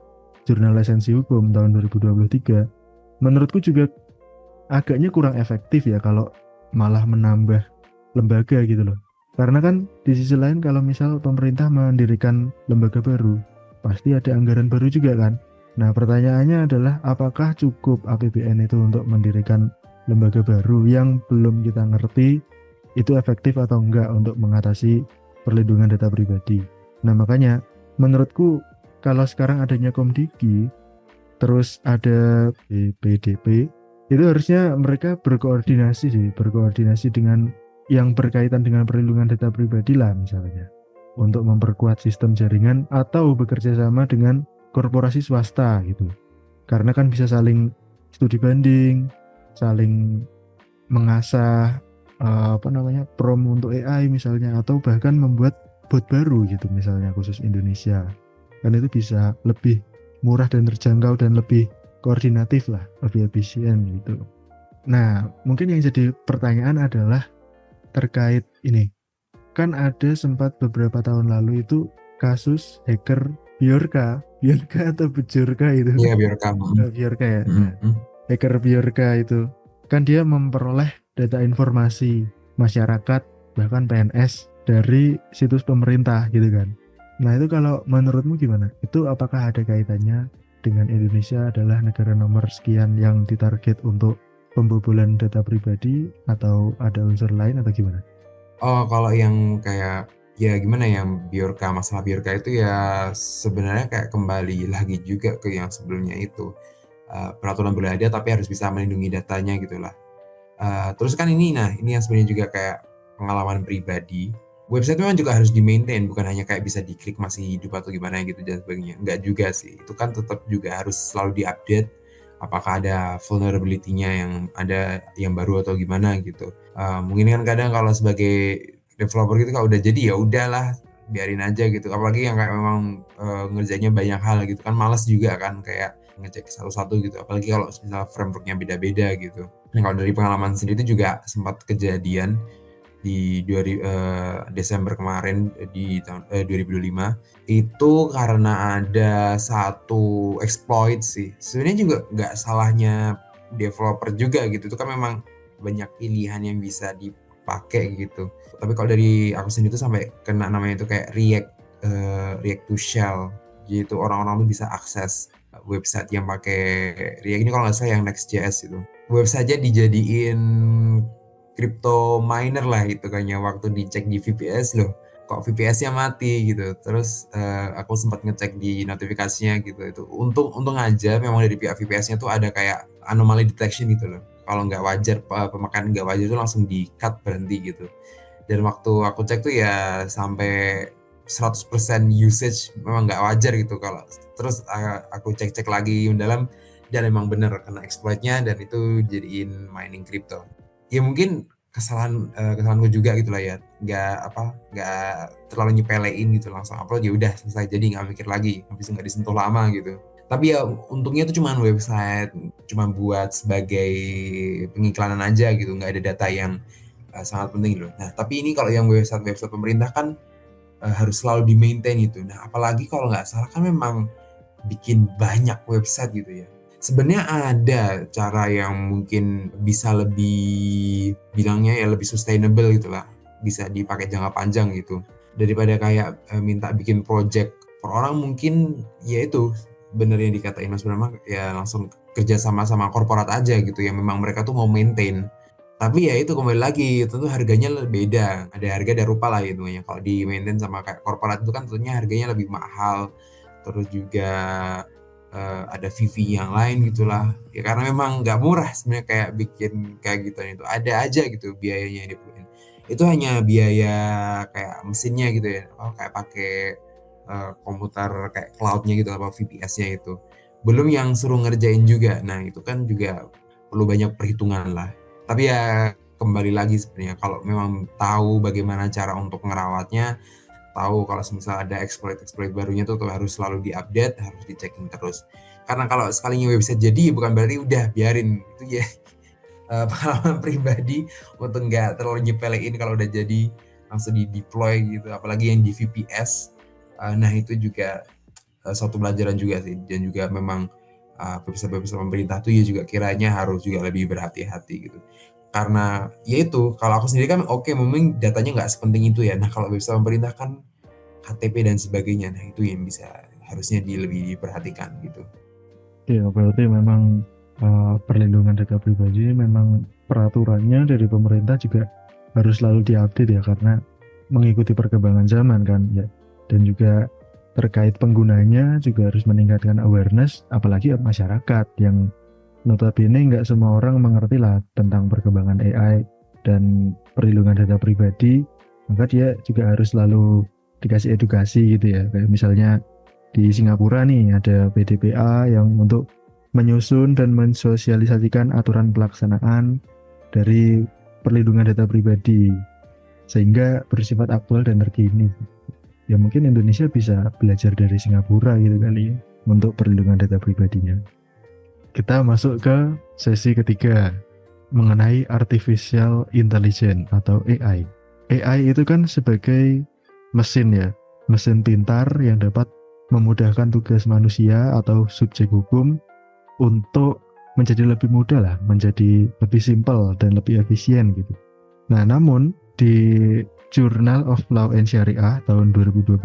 Jurnal Lisensi Hukum tahun 2023, menurutku juga agaknya kurang efektif ya kalau malah menambah lembaga gitu loh. Karena kan di sisi lain kalau misal pemerintah mendirikan lembaga baru, pasti ada anggaran baru juga kan. Nah pertanyaannya adalah apakah cukup APBN itu untuk mendirikan lembaga baru yang belum kita ngerti itu efektif atau enggak untuk mengatasi perlindungan data pribadi. Nah makanya menurutku kalau sekarang adanya Komdigi, terus ada BPDP, itu harusnya mereka berkoordinasi dengan yang berkaitan dengan perlindungan data pribadi lah misalnya, untuk memperkuat sistem jaringan atau bekerja sama dengan korporasi swasta gitu. Karena kan bisa saling studi banding, saling mengasah prom untuk AI misalnya, atau bahkan membuat bot baru gitu misalnya khusus Indonesia. Kan itu bisa lebih murah dan terjangkau dan lebih koordinatif lah, lebih efisien gitu. Nah, mungkin yang jadi pertanyaan adalah terkait ini. Kan ada sempat beberapa tahun lalu itu kasus hacker Bjorka atau Bjorka itu. Iya, biar kamu. Bjorka ya. Nah, hacker Bjorka itu kan dia memperoleh data informasi masyarakat bahkan PNS dari situs pemerintah gitu kan. Nah itu kalau menurutmu gimana? Itu apakah ada kaitannya dengan Indonesia adalah negara nomor sekian yang ditarget untuk pembobolan data pribadi, atau ada unsur lain atau gimana? Oh, kalau yang kayak ya gimana ya, masalah Bjorka itu ya sebenarnya kayak kembali lagi juga ke yang sebelumnya itu. Peraturan boleh ada tapi harus bisa melindungi datanya gitulah. Terus kan ini yang sebenarnya juga kayak pengalaman pribadi. website memang juga harus di-maintain, bukan hanya kayak bisa diklik masih hidup atau gimana gitu dan sebagainya. Enggak juga sih. Itu kan tetap juga harus selalu di-update. Apakah ada vulnerability-nya yang ada yang baru atau gimana gitu. Mungkin kan kadang kalau sebagai developer gitu kalau udah jadi ya udahlah biarin aja gitu. Apalagi yang kayak memang ngerjainnya banyak hal gitu kan malas juga kan kayak ngecek satu-satu gitu. Apalagi kalau misalnya framework-nya beda-beda gitu. Nah, kalau dari pengalaman sendiri juga sempat kejadian di Desember kemarin di tahun 2025 itu karena ada satu exploit sih. Sebenarnya juga nggak salahnya developer juga gitu. Itu kan memang banyak pilihan yang bisa dipakai gitu. Tapi kalau dari aku sendiri tuh sampai kena namanya itu kayak React to Shell. Gitu orang-orang tuh bisa akses website yang pakai React ini kalau nggak salah yang Next.js itu. Website-nya dijadiin crypto miner lah itu kayaknya waktu dicek di VPS loh kok VPS-nya mati gitu terus aku sempat ngecek di notifikasinya gitu itu untung aja memang dari pihak VPS-nya tuh ada kayak anomaly detection gitu loh kalau nggak wajar pemakaian nggak wajar itu langsung di cut berhenti gitu dan waktu aku cek tuh ya sampai 100% usage memang nggak wajar gitu kalau terus aku cek-cek lagi mendalam dan memang bener kena exploitnya dan itu jadiin mining crypto ya mungkin kesalahanku juga gitu lah ya nggak terlalu nyepelein gitu langsung upload ya udah selesai jadi nggak mikir lagi habis nggak disentuh lama gitu tapi ya untungnya itu cuma website cuma buat sebagai pengiklanan aja gitu nggak ada data yang sangat penting loh nah tapi ini kalau yang website pemerintah kan harus selalu di maintain gitu nah apalagi kalau nggak salah kan memang bikin banyak website gitu ya sebenarnya ada cara yang mungkin bisa lebih bilangnya ya lebih sustainable gitulah bisa dipakai jangka panjang gitu daripada kayak minta bikin project per orang mungkin ya itu bener yang dikatain Mas Brahma ya langsung kerja sama korporat aja gitu yang memang mereka tuh mau maintain tapi ya itu kembali lagi tentu harganya beda ada harga ada rupa lah itu ya kalau di maintain sama kayak korporat itu kan tentunya harganya lebih mahal terus juga ada VV yang lain gitulah ya karena memang nggak murah sebenarnya kayak bikin kayak gitu itu ada aja gitu biayanya yang diperlukan itu hanya biaya kayak mesinnya gitu ya kayak pakai komputer kayak cloudnya gitu apa VPS-nya itu belum yang suruh ngerjain juga nah itu kan juga perlu banyak perhitungan lah tapi ya kembali lagi sebenarnya kalau memang tahu bagaimana cara untuk ngerawatnya tahu kalau misal ada exploit barunya tuh harus selalu diupdate, harus dicek terus. Karena kalau sekalinya website jadi bukan berarti udah biarin itu ya pengalaman pribadi untuk nggak terlalu nyepelein kalau udah jadi langsung di deploy gitu, apalagi yang di VPS. Nah itu juga suatu pelajaran juga sih dan juga memang website pemerintah tuh ya juga kiranya harus juga lebih berhati-hati gitu. Karena ya itu kalau aku sendiri kan oke memang datanya nggak sepenting itu ya. Nah kalau website pemerintah kan KTP dan sebagainya. Nah, itu yang bisa harusnya lebih diperhatikan gitu. Iya, berarti memang perlindungan data pribadi memang peraturannya dari pemerintah juga harus selalu diupdate ya karena mengikuti perkembangan zaman kan ya. Dan juga terkait penggunanya juga harus meningkatkan awareness apalagi masyarakat yang notabene nggak semua orang mengerti lah tentang perkembangan AI dan perlindungan data pribadi maka dia juga harus selalu dikasih edukasi gitu ya kayak misalnya di Singapura nih ada PDPA yang untuk menyusun dan mensosialisasikan aturan pelaksanaan dari perlindungan data pribadi sehingga bersifat aktual dan terkini ya mungkin Indonesia bisa belajar dari Singapura gitu kali ya untuk perlindungan data pribadinya. Kita masuk ke sesi ketiga mengenai artificial intelligence atau AI. AI itu kan sebagai mesin ya, mesin pintar yang dapat memudahkan tugas manusia atau subjek hukum untuk menjadi lebih mudah lah, menjadi lebih simpel dan lebih efisien gitu. Nah, namun di Journal of Law and Sharia tahun 2025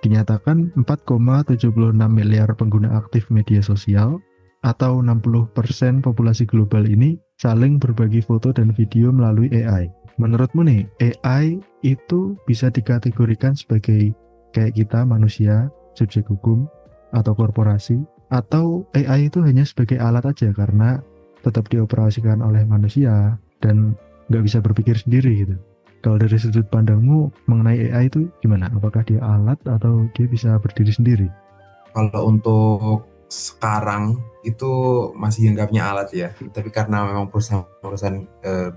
dinyatakan 4,76 miliar pengguna aktif media sosial atau 60% populasi global ini saling berbagi foto dan video melalui AI. Menurutmu nih, AI itu bisa dikategorikan sebagai kayak kita manusia, subjek hukum, atau korporasi, atau AI itu hanya sebagai alat aja karena tetap dioperasikan oleh manusia dan nggak bisa berpikir sendiri gitu. Kalau dari sudut pandangmu mengenai AI itu gimana? Apakah dia alat atau dia bisa berdiri sendiri? Kalau untuk sekarang itu masih dianggapnya alat ya, tapi karena memang perusahaan-perusahaan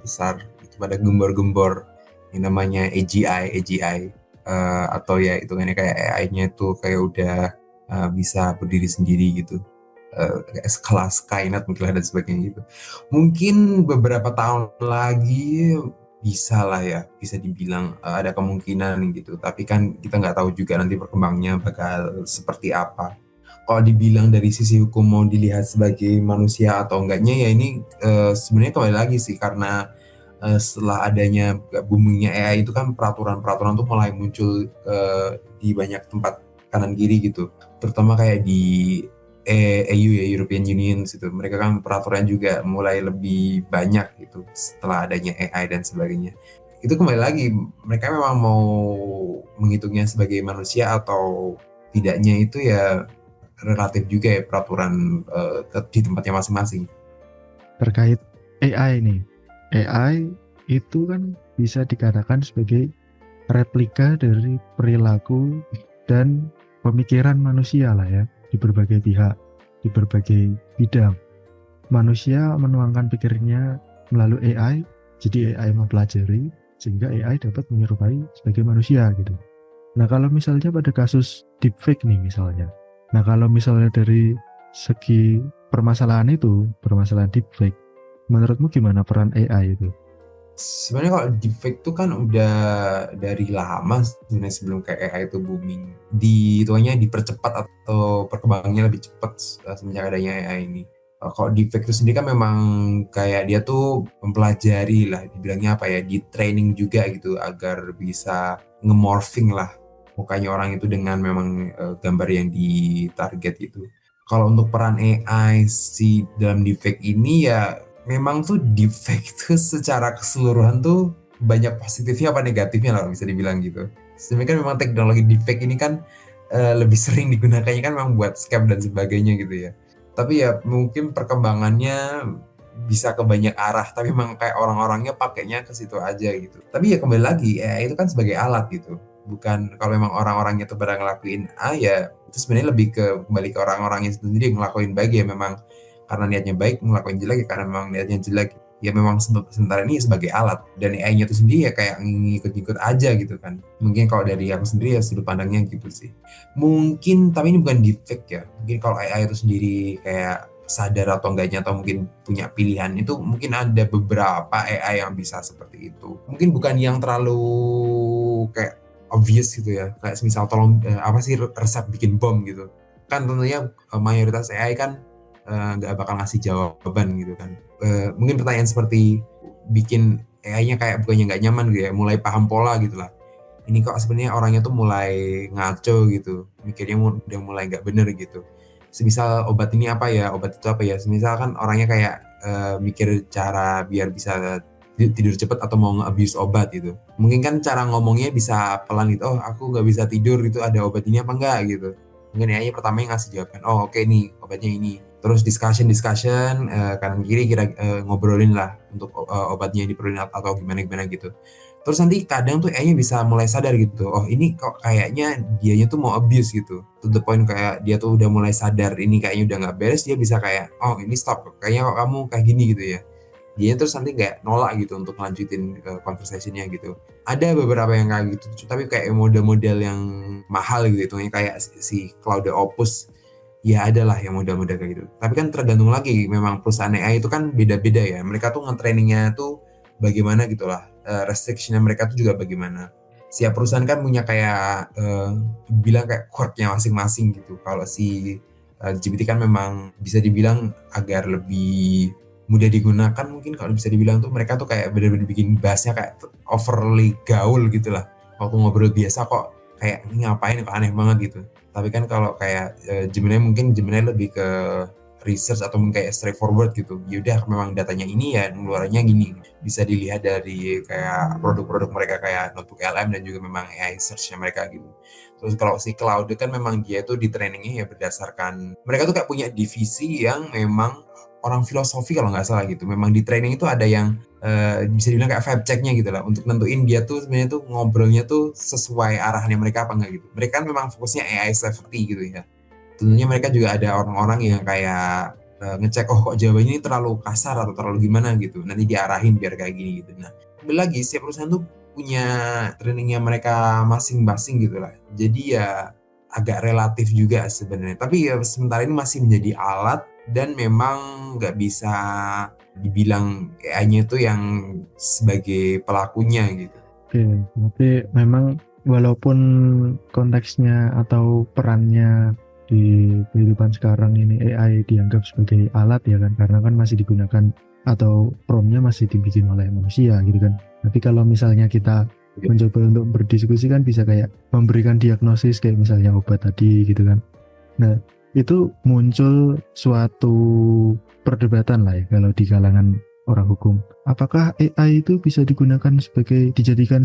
besar itu pada gembor-gembor yang namanya AGI, atau ya hitungannya kayak AI-nya itu kayak udah bisa berdiri sendiri gitu, sekelas Skynet mungkin dan sebagainya gitu. Mungkin beberapa tahun lagi bisa lah ya, bisa dibilang ada kemungkinan gitu. Tapi kan kita nggak tahu juga nanti perkembangannya bakal seperti apa. Kalau dibilang dari sisi hukum mau dilihat sebagai manusia atau enggaknya ya ini sebenarnya kembali lagi sih karena setelah adanya boomingnya AI itu kan peraturan-peraturan tuh mulai muncul di banyak tempat kanan kiri gitu, terutama kayak di EU ya, European Union gitu. Mereka kan peraturan juga mulai lebih banyak gitu setelah adanya AI dan sebagainya. Itu kembali lagi mereka memang mau menghitungnya sebagai manusia atau tidaknya itu ya relatif juga ya peraturan di tempatnya masing-masing. Terkait AI nih, AI itu kan bisa dikatakan sebagai replika dari perilaku dan pemikiran manusia lah ya, di berbagai pihak, di berbagai bidang. Manusia menuangkan pikirnya melalui AI, jadi AI mempelajari sehingga AI dapat menyerupai sebagai manusia gitu. Nah, kalau misalnya pada kasus deepfake nih misalnya. Nah, kalau misalnya dari segi permasalahan deepfake, menurutmu gimana peran AI itu? Sebenarnya kalau deepfake itu kan udah dari lama sebenarnya, sebelum kayak AI itu booming. Ituannya dipercepat atau perkembangannya lebih cepat semenjak adanya AI ini. Kalau deepfake itu sendiri kan memang kayak dia tuh mempelajari lah, dibilangnya apa ya, di training juga gitu agar bisa nge-morphing lah mukanya orang itu dengan memang gambar yang ditarget itu. Kalau untuk peran AI si dalam deepfake ini ya memang tuh deepfake tuh secara keseluruhan tuh banyak positifnya apa negatifnya lah bisa dibilang gitu. Sebenarnya kan memang teknologi deepfake ini kan lebih sering digunakannya kan memang buat scam dan sebagainya gitu ya. Tapi ya mungkin perkembangannya bisa ke banyak arah, tapi memang kayak orang-orangnya pakainya ke situ aja gitu. Tapi ya kembali lagi, ya itu kan sebagai alat gitu. Bukan kalau memang orang-orangnya tuh pada ngelakuin A ya itu sebenarnya lebih ke kembali ke orang-orangnya sendiri yang ngelakuin baik ya memang karena niatnya baik, ngelakuin jelek ya karena memang niatnya jelek. Ya memang sementara ini sebagai alat dan AI-nya itu sendiri ya kayak ngikut-ngikut aja gitu kan. Mungkin kalau dari aku sendiri ya sudut pandangnya gitu sih. Mungkin tapi ini bukan deepfake ya. Mungkin kalau AI itu sendiri kayak sadar atau enggaknya atau mungkin punya pilihan itu mungkin ada beberapa AI yang bisa seperti itu. Mungkin bukan yang terlalu kayak obvious gitu ya. Kayak misal tolong apa sih resep bikin bom gitu. Kan tentunya mayoritas AI kan nggak bakal ngasih jawaban gitu kan. Mungkin pertanyaan seperti bikin AI-nya kayak bukannya nggak nyaman gitu ya, mulai paham pola gitu lah. Ini kok sebenarnya orangnya tuh mulai ngaco gitu, mikirnya udah mulai nggak bener gitu. Semisal obat ini apa ya, obat itu apa ya, semisal kan orangnya kayak mikir cara biar bisa tidur cepat atau mau nge-abuse obat gitu. Mungkin kan cara ngomongnya bisa pelan gitu, oh aku nggak bisa tidur gitu, ada obat ini apa enggak gitu. Mungkin AI pertama yang ngasih jawaban, oh oke nih obatnya ini. Terus discussion kanan kiri kira ngobrolin lah untuk obatnya diperluin atau gimana gimana gitu. Terus nanti kadang tuh AI-nya bisa mulai sadar gitu, oh ini kok kayaknya dianya tuh mau abuse gitu. To the point kayak dia tuh udah mulai sadar ini kayaknya udah nggak beres, dia bisa kayak, oh ini stop, kayaknya kok kamu kayak gini gitu ya. Dia terus nanti kayak nolak gitu untuk lanjutin conversation-nya gitu. Ada beberapa yang kayak gitu, tapi kayak model-model yang mahal gitu, kayak si Claude Opus, ya ada lah yang model-model kayak gitu. Tapi kan tergantung lagi, memang perusahaan AI itu kan beda-beda ya. Mereka tuh nge-trainingnya tuh bagaimana gitu lah, restriction-nya mereka tuh juga bagaimana. Setiap perusahaan kan punya kayak bilang kayak quirk-nya masing-masing gitu. Kalau si GPT kan memang bisa dibilang agar lebih mudah digunakan, mungkin kalau bisa dibilang tuh mereka tuh kayak bener-bener bikin bahasnya kayak overly gaul gitu lah. Waktu ngobrol biasa kok kayak ini ngapain kok aneh banget gitu. Tapi kan kalau kayak Gemini mungkin Gemini lebih ke research atau mungkin kayak straightforward gitu. Yaudah memang datanya ini ya ngeluarannya gini. Bisa dilihat dari kayak produk-produk mereka kayak notebook LM dan juga memang AI search-nya mereka gitu. Terus kalau si Cloud kan memang dia tuh di trainingnya ya berdasarkan mereka tuh kayak punya divisi yang memang orang filosofi kalau nggak salah gitu. Memang di training itu ada yang bisa dibilang kayak vibe checknya gitu lah, untuk nentuin dia tuh sebenarnya tuh ngobrolnya tuh sesuai arahannya mereka apa enggak gitu. Mereka kan memang fokusnya AI safety gitu ya. Tentunya mereka juga ada orang-orang yang kayak ngecek, oh kok jawabannya ini terlalu kasar atau terlalu gimana gitu. Nanti diarahin biar kayak gini gitu. Nah, kembali lagi setiap perusahaan tuh punya trainingnya mereka masing-masing gitu lah. Jadi ya agak relatif juga sebenarnya. Tapi ya sementara ini masih menjadi alat dan memang nggak bisa dibilang AI-nya itu yang sebagai pelakunya gitu. Oke, berarti memang walaupun konteksnya atau perannya di kehidupan sekarang ini AI dianggap sebagai alat ya kan, karena kan masih digunakan atau promnya masih dibikin oleh manusia gitu kan. Tapi kalau misalnya kita mencoba untuk berdiskusi kan bisa kayak memberikan diagnosis kayak misalnya obat tadi gitu kan. Nah, itu muncul suatu perdebatan lah ya kalau di kalangan orang hukum. Apakah AI itu bisa dijadikan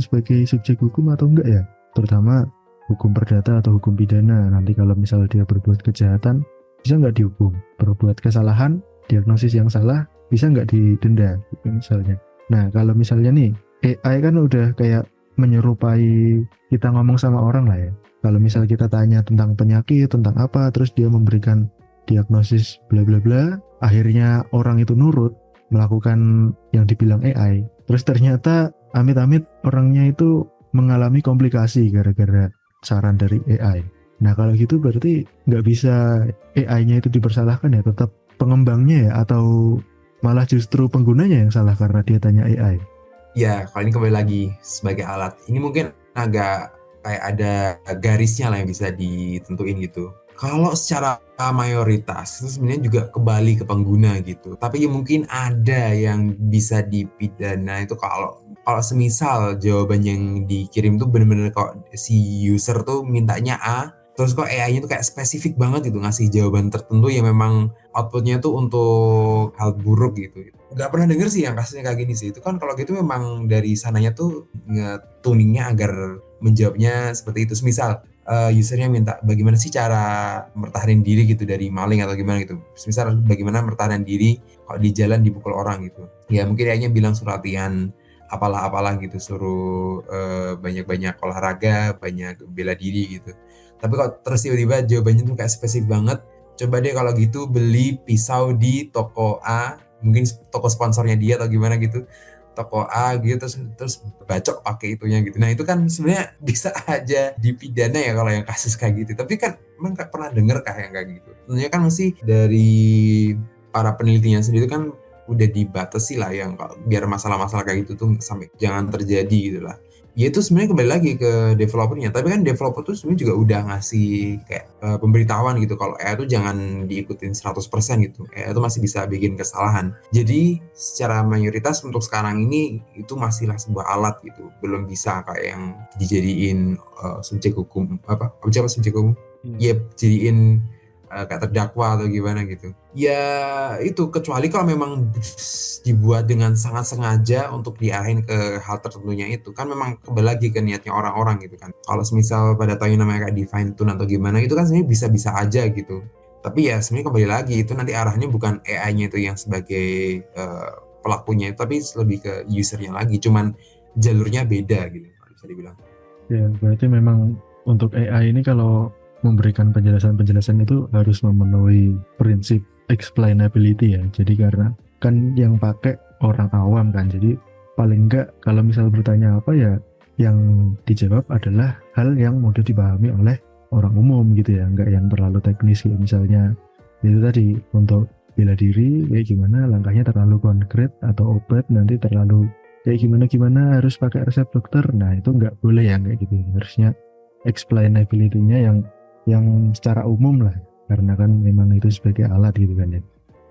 sebagai subjek hukum atau enggak ya? Terutama hukum perdata atau hukum pidana. Nanti kalau misalnya dia berbuat kejahatan, bisa nggak dihukum? Berbuat kesalahan, diagnosis yang salah, bisa nggak didenda gitu misalnya. Nah, kalau misalnya nih, AI kan udah kayak menyerupai kita ngomong sama orang lah ya. Kalau misal kita tanya tentang penyakit, tentang apa, terus dia memberikan diagnosis bla bla bla, akhirnya orang itu nurut melakukan yang dibilang AI. Terus ternyata amit-amit orangnya itu mengalami komplikasi gara-gara saran dari AI. Nah kalau gitu berarti nggak bisa AI-nya itu dipersalahkan ya, tetap pengembangnya ya, atau malah justru penggunanya yang salah karena dia tanya AI. Ya, kalau ini kembali lagi sebagai alat. Ini mungkin agak kayak ada garisnya lah yang bisa ditentuin gitu. Kalau secara mayoritas itu sebenarnya juga kembali ke pengguna gitu. Tapi ya mungkin ada yang bisa dipidana itu kalau kalau semisal jawaban yang dikirim tuh bener-bener kok si user tuh mintanya A, terus kok AI-nya tuh kayak spesifik banget gitu ngasih jawaban tertentu yang memang outputnya tuh untuk hal buruk gitu. Nggak pernah denger sih yang kasusnya kayak gini sih. Itu kan kalau gitu memang dari sananya tuh nge-tuningnya agar menjawabnya seperti itu. Misal usernya minta bagaimana sih cara mertahanin diri gitu dari maling atau gimana gitu. Misal bagaimana mertahanin diri kalau di jalan dipukul orang gitu. Ya mungkin kayaknya bilang suruh latihan apalah-apalah gitu, suruh banyak-banyak olahraga, banyak bela diri gitu. Tapi kok terus tiba-tiba jawabannya tuh kayak spesifik banget. Coba deh kalau gitu beli pisau di toko A, mungkin toko sponsornya dia atau gimana gitu, toko A gitu, terus bacok pakai itunya gitu. Nah itu kan sebenarnya bisa aja dipidana ya kalau yang kasus kayak gitu. Tapi kan emang nggak pernah denger kah yang kayak gitu. Tentunya kan masih dari para penelitinya sendiri kan udah dibatasi lah yang biar masalah-masalah kayak gitu tuh sampai jangan terjadi gitu lah. Ya itu sebenarnya kembali lagi ke developernya. Tapi kan developer tuh sebenarnya juga udah ngasih kayak pemberitahuan gitu kalau AI itu jangan diikutin 100% gitu. AI itu masih bisa bikin kesalahan. Jadi secara mayoritas untuk sekarang ini itu masihlah sebuah alat gitu. Belum bisa kayak yang dijadiin subjek hukum apa? Subjek hukum? Ya jadiin kayak terdakwa atau gimana gitu. Ya itu kecuali kalau memang dibuat dengan sangat sengaja untuk diarahin ke hal tertentunya itu kan memang kembali lagi ke niatnya orang-orang gitu kan. Kalau misal pada tahun namanya kayak define tune atau gimana itu kan sebenarnya bisa-bisa aja gitu. Tapi ya sebenarnya kembali lagi itu nanti arahnya bukan AI-nya itu yang sebagai pelakunya, tapi lebih ke usernya lagi. Cuman jalurnya beda gitu bisa dibilang. Ya berarti memang untuk AI ini kalau memberikan penjelasan-penjelasan itu harus memenuhi prinsip explainability ya. Jadi karena kan yang pakai orang awam kan. Jadi paling enggak kalau misal bertanya apa ya yang dijawab adalah hal yang mudah dipahami oleh orang umum gitu ya. Enggak yang terlalu teknis gitu. Misalnya itu tadi untuk bela diri kayak gimana, langkahnya terlalu konkret, atau obat nanti terlalu kayak gimana harus pakai resep dokter. Nah itu nggak boleh ya kayak gitu. Harusnya explainability-nya yang secara umum lah, karena kan memang itu sebagai alat gitu kan ya.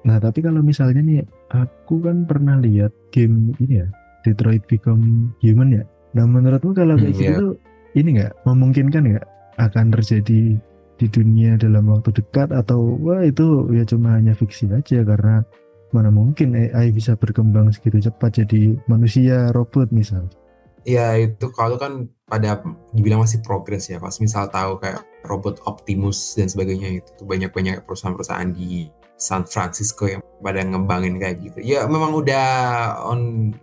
Nah tapi kalau misalnya nih, aku kan pernah lihat game ini ya, Detroit Become Human ya. Nah menurutmu kalau kayak gitu Ya. tuh ini nggak memungkinkan nggak akan terjadi di dunia dalam waktu dekat, atau wah itu ya cuma hanya fiksi aja, karena mana mungkin AI bisa berkembang segitu cepat jadi manusia robot misal. Ya itu kalau kan pada dibilang masih progres ya. Pas misal tahu kayak robot Optimus dan sebagainya itu tuh banyak-banyak perusahaan-perusahaan di San Francisco yang pada ngembangin kayak gitu. Ya memang udah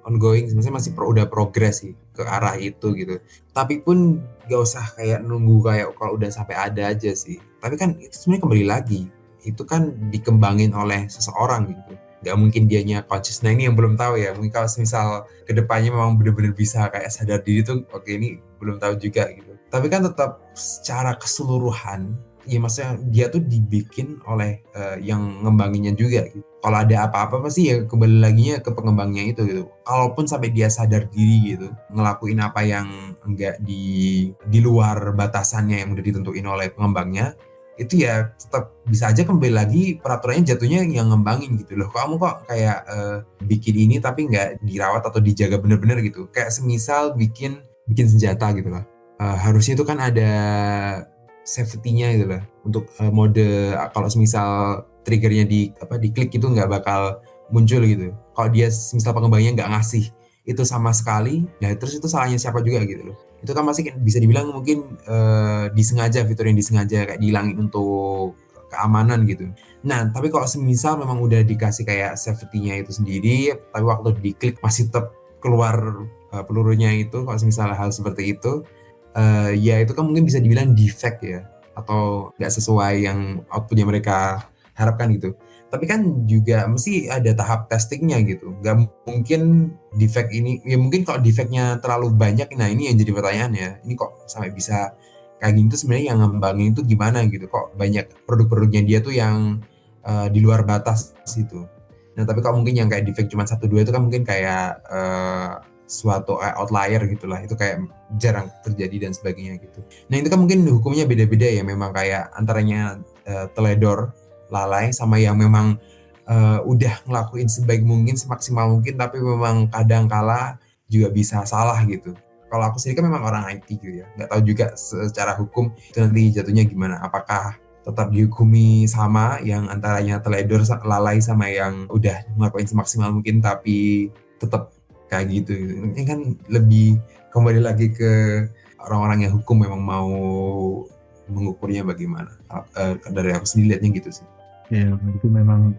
ongoing, sebenarnya masih udah progres sih ke arah itu gitu. Tapi pun gak usah kayak nunggu kayak kalau udah sampai ada aja sih. Tapi kan itu sebenarnya kembali lagi, itu kan dikembangin oleh seseorang gitu. Gak mungkin dianya conscious. Nah ini yang belum tahu ya. Mungkin kalau misal kedepannya memang benar-benar bisa kayak sadar diri tuh, oke ini belum tahu juga gitu. Tapi kan tetap secara keseluruhan, ya maksudnya dia tuh dibikin oleh yang ngembanginnya juga gitu. Kalau ada apa-apa pasti ya kembali laginya ke pengembangnya itu gitu. Kalaupun sampai dia sadar diri gitu, ngelakuin apa yang enggak di luar batasannya yang udah ditentuin oleh pengembangnya, itu ya tetap bisa aja kembali lagi peraturannya jatuhnya yang ngembangin gitu loh. Kamu kok kayak bikin ini tapi nggak dirawat atau dijaga bener-bener gitu. Kayak semisal bikin senjata gitu lah. Harusnya itu kan ada safety-nya gitu lah untuk mode kalau semisal triggernya diklik itu nggak bakal muncul gitu. Kalau dia semisal pengembangnya nggak ngasih itu sama sekali, ya terus itu salahnya siapa juga gitu loh. Itu kan masih bisa dibilang mungkin disengaja, fitur yang disengaja kayak dihilangin untuk keamanan gitu. Nah, tapi kalau semisal memang udah dikasih kayak safety-nya itu sendiri, tapi waktu diklik masih tetap keluar pelurunya itu, kalau semisal hal seperti itu, ya itu kan mungkin bisa dibilang defect ya, atau nggak sesuai yang output yang mereka harapkan gitu. Tapi kan juga mesti ada tahap testingnya gitu. Nggak mungkin defect ini, ya mungkin kalau defectnya terlalu banyak, nah ini yang jadi pertanyaan ya. Ini kok sampai bisa kayak gini tuh sebenarnya yang ngembangin itu gimana gitu. Kok banyak produk-produknya dia tuh yang di luar batas gitu. Nah tapi kalau mungkin yang kayak defect cuma 1-2 itu kan mungkin kayak suatu outlier gitulah, itu kayak jarang terjadi dan sebagainya gitu. Nah itu kan mungkin hukumnya beda-beda ya, memang kayak antaranya teledor, lalai, sama yang memang udah ngelakuin sebaik mungkin, semaksimal mungkin, tapi memang kadang kala juga bisa salah gitu. Kalau aku sendiri kan memang orang IT gitu ya, nggak tahu juga secara hukum itu nanti jatuhnya gimana, apakah tetap dihukumi sama yang antaranya teledor, lalai, sama yang udah ngelakuin semaksimal mungkin tapi tetap kayak gitu. Ini kan lebih kembali lagi ke orang-orang yang hukum memang mau mengukurnya bagaimana. Dari aku sendiri lihatnya gitu sih. Ya, itu memang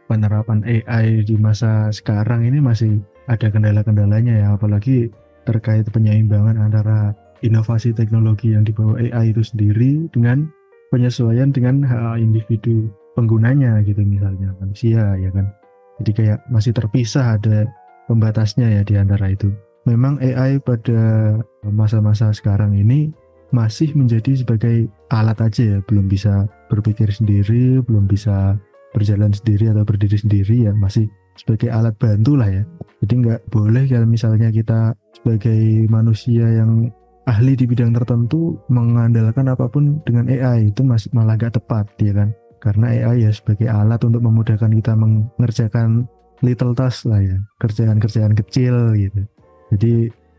penerapan AI di masa sekarang ini masih ada kendala-kendalanya ya, apalagi terkait penyeimbangan antara inovasi teknologi yang dibawa AI itu sendiri dengan penyesuaian dengan hak individu penggunanya gitu, misalnya manusia ya kan. Jadi kayak masih terpisah, ada pembatasnya ya di antara itu. Memang AI pada masa-masa sekarang ini masih menjadi sebagai alat aja ya, belum bisa berpikir sendiri, belum bisa berjalan sendiri atau berdiri sendiri, ya masih sebagai alat bantu lah ya. Jadi nggak boleh kalau misalnya kita sebagai manusia yang ahli di bidang tertentu mengandalkan apapun dengan AI, itu masih malah nggak tepat ya kan. Karena AI ya sebagai alat untuk memudahkan kita mengerjakan little task lah ya, kerjaan-kerjaan kecil gitu. Jadi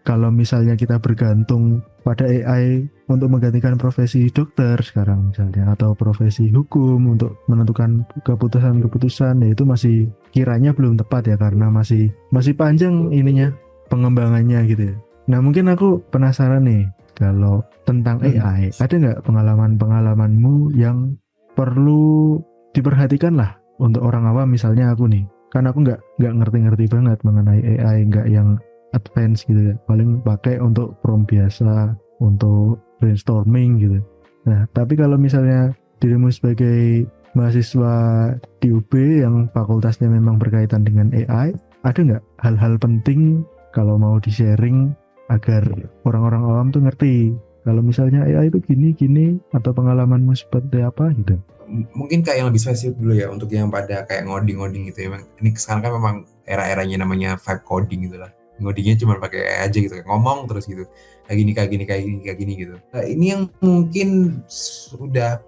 kalau misalnya kita bergantung pada AI untuk menggantikan profesi dokter sekarang misalnya, atau profesi hukum untuk menentukan keputusan-keputusan, ya itu masih kiranya belum tepat ya, karena masih panjang ininya pengembangannya gitu ya. Nah mungkin aku penasaran nih, kalau tentang AI, ada nggak pengalaman-pengalamanmu yang perlu diperhatikan lah untuk orang awam, misalnya aku nih, kan aku nggak ngerti-ngerti banget mengenai AI, nggak yang advance gitu ya, paling pakai untuk prompt biasa, untuk brainstorming gitu. Nah tapi kalau misalnya dirimu sebagai mahasiswa di UB yang fakultasnya memang berkaitan dengan AI, ada nggak hal-hal penting kalau mau di-sharing agar orang-orang awam tuh ngerti kalau misalnya AI itu gini, atau pengalamanmu seperti apa gitu? Mungkin kayak yang lebih spesifik dulu ya, untuk yang pada kayak ngoding gitu ya. Ini sekarang kan memang era-eranya namanya vibe coding gitu lah. Ngodingnya cuma pakai AI aja gitu, kayak ngomong terus gitu, kayak gini gitu. Nah, ini yang mungkin udah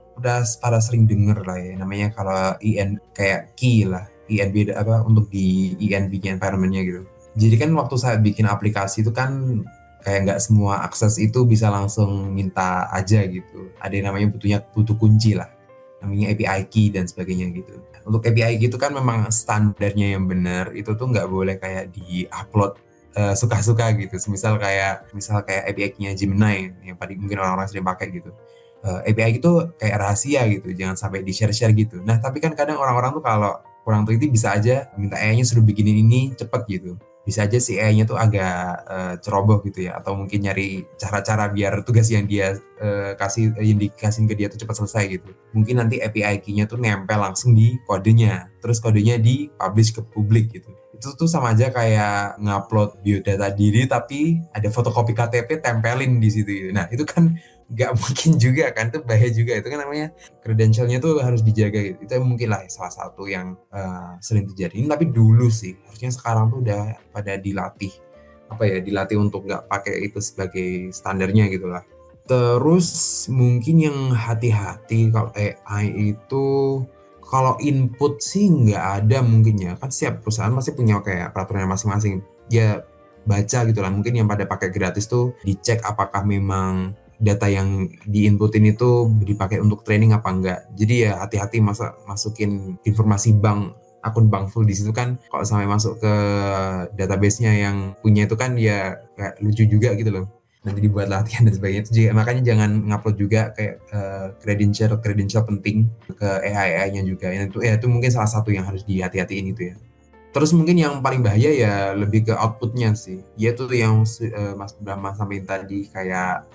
pada sering denger lah ya, namanya kalau IN kayak key lah, INB untuk di INB-nya, environment-nya gitu. Jadi kan waktu saya bikin aplikasi itu kan kayak nggak semua akses itu bisa langsung minta aja gitu. Ada yang namanya butuh kunci lah, namanya API key dan sebagainya gitu. Untuk API key itu kan memang standarnya yang benar itu tuh nggak boleh kayak di-upload suka-suka gitu. Misal kayak API key-nya Gemini yang tadi mungkin orang-orang sering pakai gitu. API itu kayak rahasia gitu, jangan sampai di-share-share gitu. Nah, tapi kan kadang orang-orang tuh kalau kurang teliti bisa aja minta AI-nya suruh bikinin ini cepet gitu. Bisa aja si AI-nya tuh agak ceroboh gitu ya, atau mungkin nyari cara-cara biar tugas yang dia yang dikasihin ke dia tuh cepat selesai gitu. Mungkin nanti API key-nya tuh nempel langsung di kodenya, terus kodenya di-publish ke publik gitu. Itu tuh sama aja kayak ngupload biodata diri tapi ada fotokopi KTP tempelin di situ gitu. Nah, itu kan nggak mungkin juga kan, itu bahaya juga, itu kan namanya credentialnya tuh harus dijaga gitu. Itu mungkin lah salah satu yang sering terjadi. Ini tapi dulu sih, harusnya sekarang tuh udah pada dilatih dilatih untuk nggak pakai itu sebagai standarnya gitu lah. Terus mungkin yang hati-hati kalau AI itu, kalau input sih nggak ada mungkin ya, kan setiap perusahaan pasti punya kayak peraturannya masing-masing. Ya baca gitu lah, mungkin yang pada pakai gratis tuh dicek apakah memang data yang diinputin itu dipakai untuk training apa enggak. Jadi ya hati-hati masukin informasi akun bank full di situ kan, kalau sampai masuk ke database-nya yang punya itu kan ya kayak lucu juga gitu loh. Nanti dibuat latihan dan sebagainya itu juga, makanya jangan ngupload juga kayak credential penting ke AI-nya juga. Itu mungkin salah satu yang harus dihati-hatiin itu ya. Terus mungkin yang paling bahaya ya lebih ke outputnya sih. Yaitu yang Mas Brahma sampaikan tadi kayak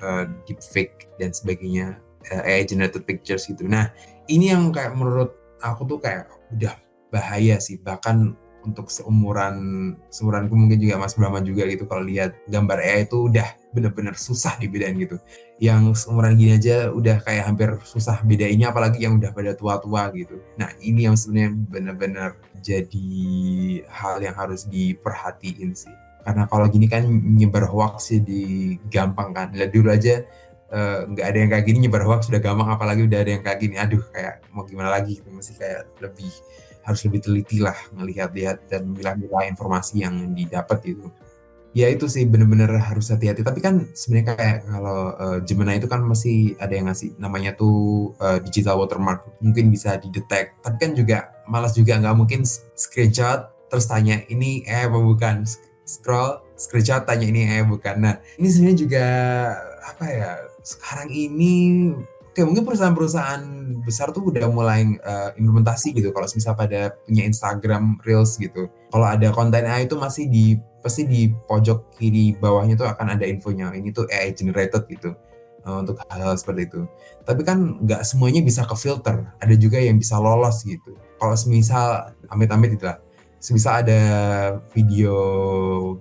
deepfake dan sebagainya, AI generated pictures gitu. Nah, ini yang kayak menurut aku tuh kayak udah bahaya sih. Bahkan untuk seumuranku mungkin juga Mas Brahma juga gitu, kalau lihat gambar AI itu udah bener-bener susah dibedain gitu. Yang seumuran gini aja udah kayak hampir susah bedainnya, apalagi yang udah pada tua-tua gitu. Nah, ini yang sebenarnya bener-bener jadi hal yang harus diperhatiin sih. Karena kalau gini kan nyebar hoax sih gampang kan. Lihat dulu aja nggak ada yang kayak gini nyebar hoax sudah gampang, apalagi udah ada yang kayak gini. Aduh, kayak mau gimana lagi gitu. Masih kayak harus lebih teliti lah ngelihat-lihat dan memilah-milah informasi yang didapat gitu. Ya itu sih bener-bener harus hati-hati. Tapi kan sebenarnya kayak kalau Gemini itu kan masih ada yang ngasih namanya tuh digital watermark, mungkin bisa didetek. Tapi kan juga malas juga, nggak mungkin screenshot terus tanya ini apa bukan, screenshot tanya ini bukan. Nah, ini sebenarnya juga apa ya, sekarang ini mungkin perusahaan-perusahaan besar tuh udah mulai implementasi gitu. Kalau misal pada punya Instagram Reels gitu, kalau ada konten AI itu pasti di pojok kiri bawahnya tuh akan ada infonya, ini tuh AI generated gitu, untuk hal-hal seperti itu. Tapi kan nggak semuanya bisa ke filter, ada juga yang bisa lolos gitu. Kalau misal amit-amit gitu lah, semisal ada video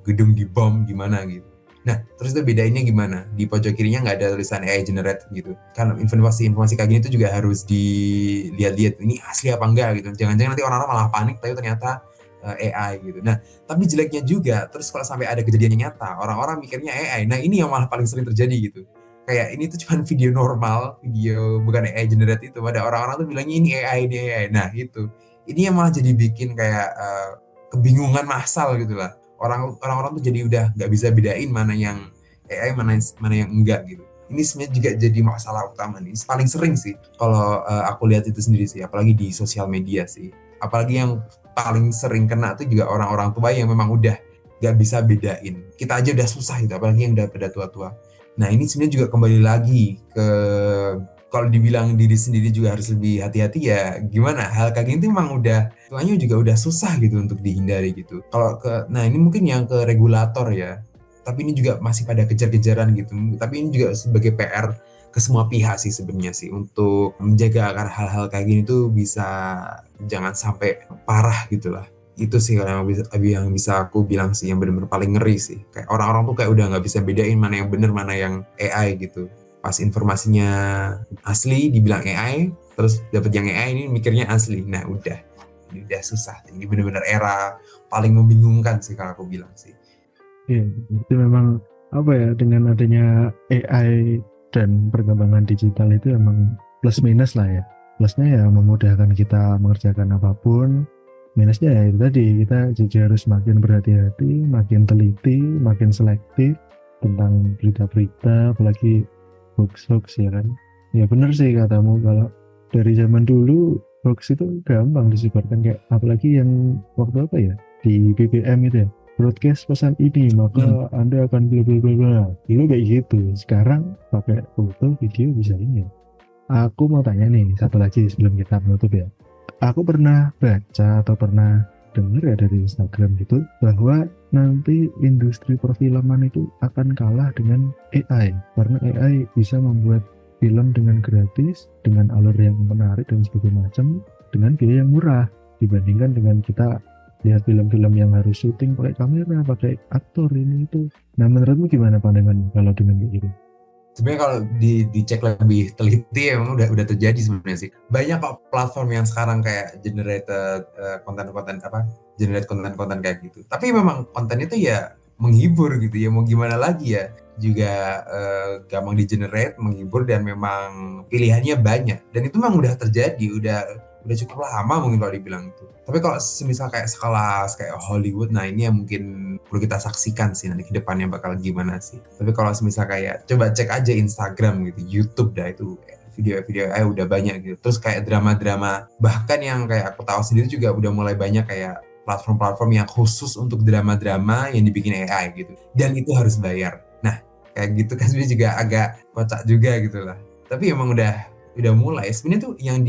gedung dibom gimana gitu. Nah, terus itu bedainnya gimana? Di pojok kirinya nggak ada tulisan AI generate gitu. Kan informasi kayak gini tuh juga harus dilihat-lihat, ini asli apa enggak gitu. Jangan-jangan nanti orang-orang malah panik, tapi ternyata AI gitu. Nah, tapi jeleknya juga, terus kalau sampai ada kejadian yang nyata, orang-orang mikirnya AI. Nah, ini yang malah paling sering terjadi gitu. Kayak ini tuh cuma video normal, video bukan AI generate itu. Pada orang-orang tuh bilangnya ini AI. Nah, itu. Ini yang malah jadi bikin kayak kebingungan massal gitu lah. Orang-orang tuh jadi udah nggak bisa bedain mana yang AI, mana yang enggak gitu. Ini sebenarnya juga jadi masalah utama nih. Paling sering sih kalau aku lihat itu sendiri sih, apalagi di sosial media sih. Apalagi yang paling sering kena tuh juga orang-orang tua yang memang udah nggak bisa bedain. Kita aja udah susah gitu, apalagi yang udah pada tua-tua. Nah, ini sebenarnya juga kembali lagi ke, kalau dibilang diri sendiri juga harus lebih hati-hati ya gimana, hal kayak gini tuh emang tuanya juga udah susah gitu untuk dihindari gitu. Nah ini mungkin yang ke regulator ya, tapi ini juga masih pada kejar-kejaran gitu. Tapi ini juga sebagai PR ke semua pihak sih sebenarnya sih, untuk menjaga agar hal-hal kayak gini tuh bisa jangan sampai parah gitu lah. Itu sih yang bisa aku bilang sih, yang benar-benar paling ngeri sih. Kayak orang-orang tuh kayak udah nggak bisa bedain mana yang benar mana yang AI gitu. Pas informasinya asli dibilang AI, terus dapat yang AI ini mikirnya asli. Nah udah, ini udah susah. Ini benar-benar era paling membingungkan sih kalau aku bilang sih. Iya, itu memang apa ya, dengan adanya AI dan perkembangan digital itu emang plus minus lah ya. Plusnya ya memudahkan kita mengerjakan apapun. Minusnya ya itu tadi, kita jadi harus makin berhati-hati, makin teliti, makin selektif tentang berita-berita, apalagi hoax-hoax ya kan. Ya benar sih katamu, kalau dari zaman dulu hoax itu gampang disebarkan, kayak apalagi yang waktu apa ya, di BBM itu ya, broadcast pesan ini maka Anda akan bla bla bla bla. Dulu kayak gitu. Sekarang pakai foto, video bisa ini ya. Aku mau tanya nih, satu lagi sebelum kita menutup ya. Aku pernah baca atau pernah dengar ya dari Instagram gitu, bahwa nanti industri perfilman itu akan kalah dengan AI. Karena AI bisa membuat film dengan gratis, dengan alur yang menarik dan sebagainya macam, dengan biaya yang murah. Dibandingkan dengan kita lihat film-film yang harus syuting pakai kamera, pakai aktor ini itu. Nah, menurutmu gimana pandanganmu kalau dengan kayak gitu? Sebenarnya kalau dicek lebih teliti emang udah terjadi sebenarnya sih. Banyak kok platform yang sekarang kayak generated konten-konten apa generate konten-konten kayak gitu. Tapi memang konten itu ya menghibur gitu ya, mau gimana lagi ya. Juga gampang di-generate, menghibur dan memang pilihannya banyak. Dan itu memang udah terjadi, udah cukup lama mungkin kalau dibilang itu. Tapi kalau semisal kayak sekelas kayak Hollywood, nah ini yang mungkin perlu kita saksikan sih nanti ke depannya bakal gimana sih. Tapi kalau semisal kayak coba cek aja Instagram gitu, YouTube dah itu video-video udah banyak gitu. Terus kayak drama-drama, bahkan yang kayak aku tahu sendiri juga udah mulai banyak kayak platform-platform yang khusus untuk drama-drama yang dibikin AI gitu. Dan itu harus bayar. Nah, kayak gitu kan sebenarnya juga agak kocak juga gitu lah. Tapi emang udah mulai. Sebenarnya tuh yang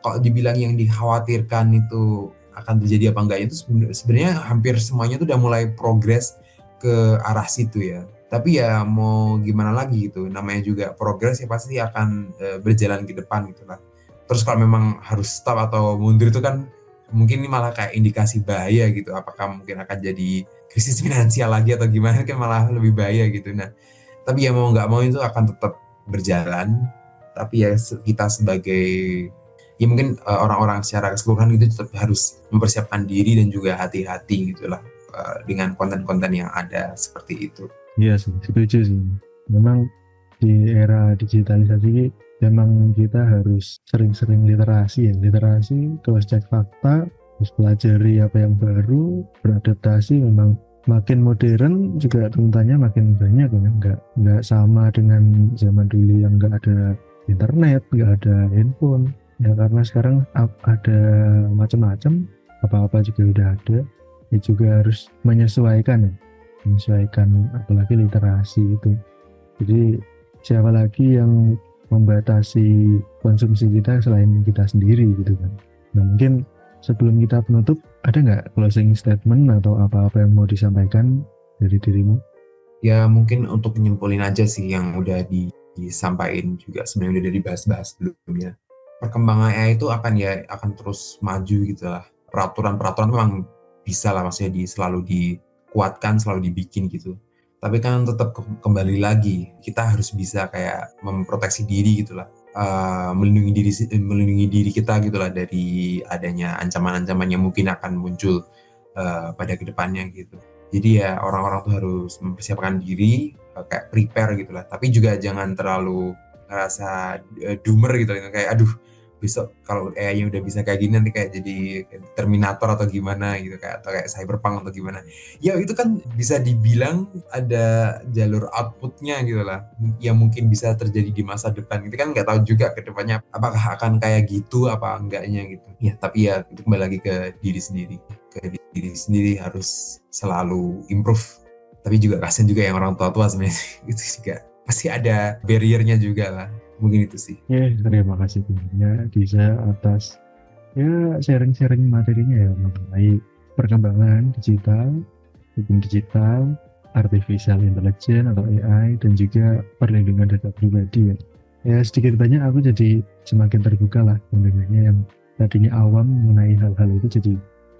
kalau dibilang yang dikhawatirkan itu akan terjadi apa enggak itu sebenarnya hampir semuanya tuh udah mulai progres ke arah situ ya. Tapi ya mau gimana lagi gitu, namanya juga progres ya pasti akan berjalan ke depan gitu lah. Terus kalau memang harus stop atau mundur itu kan mungkin ini malah kayak indikasi bahaya gitu. Apakah mungkin akan jadi krisis finansial lagi atau gimana kan malah lebih bahaya gitu. Nah, tapi ya mau nggak mau itu akan tetap berjalan. Tapi ya kita sebagai ya mungkin orang-orang secara keseluruhan itu tetap harus mempersiapkan diri dan juga hati-hati gitulah dengan konten-konten yang ada seperti itu. Iya sih, setuju sih. Memang di era digitalisasi ini, memang kita harus sering-sering literasi ya. Literasi, terus cek fakta, terus pelajari apa yang baru, beradaptasi. Memang makin modern juga tuntutannya makin banyak ya. Nggak sama dengan zaman dulu yang nggak ada internet, nggak ada handphone. Ya karena sekarang ada macam-macam, apa-apa juga udah ada. Ya juga harus menyesuaikan ya, menyesuaikan apalagi literasi itu. Jadi siapa lagi yang membatasi konsumsi kita selain kita sendiri gitu kan. Nah mungkin sebelum kita penutup, ada nggak closing statement atau apa-apa yang mau disampaikan dari dirimu? Ya mungkin untuk nyimpulin aja sih yang udah disampaikan juga sebenarnya udah dibahas-bahas sebelumnya. Perkembangan AI itu akan terus maju gitu lah. Peraturan-peraturan memang bisa lah maksudnya selalu dikuatkan, selalu dibikin gitu. Tapi kan tetap kembali lagi kita harus bisa kayak memproteksi diri gitu lah. Melindungi diri kita gitu lah dari adanya ancaman-ancaman yang mungkin akan muncul pada kedepannya gitu. Jadi ya orang-orang tuh harus mempersiapkan diri kayak prepare gitu lah. Tapi juga jangan terlalu ngerasa doomer gitu kayak aduh besok kalau AI-nya udah bisa kayak gini nanti kayak jadi Terminator atau gimana gitu kayak atau kayak Cyberpunk atau gimana. Ya itu kan bisa dibilang ada jalur outputnya gitu lah yang mungkin bisa terjadi di masa depan. Kita kan nggak tahu juga ke depannya apakah akan kayak gitu apa enggaknya gitu. Ya tapi ya itu kembali lagi ke diri sendiri. Ke diri sendiri harus selalu improve. Tapi juga kasian juga yang orang tua-tua sebenarnya itu juga pasti ada barrier-nya juga lah. Mungkin itu sih. Ya, terima kasih banyak Disa atas ya sharing-sharing materinya ya mengenai perkembangan digital, hukum digital, artificial intelligence atau AI, dan juga perlindungan data pribadi ya. Ya sedikit banyak aku jadi semakin terbuka lah mendengarnya, yang tadinya awam mengenai hal-hal itu jadi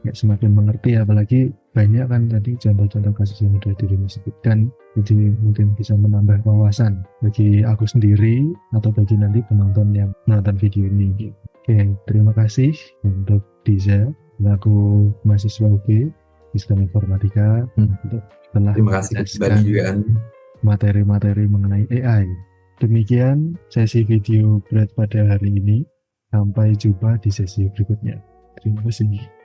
ya semakin mengerti, apalagi banyak kan tadi contoh-contoh kasus yang sudah dirimu sebutkan, jadi mungkin bisa menambah wawasan bagi aku sendiri atau bagi nanti penonton yang menonton video ini gitu. Oke, terima kasih untuk Diza, selaku mahasiswa UB Sistem Informatika, untuk telah Terima kasih kembali juga menjelaskan materi-materi mengenai AI. Demikian sesi video berat pada hari ini. Sampai jumpa di sesi berikutnya. Terima kasih.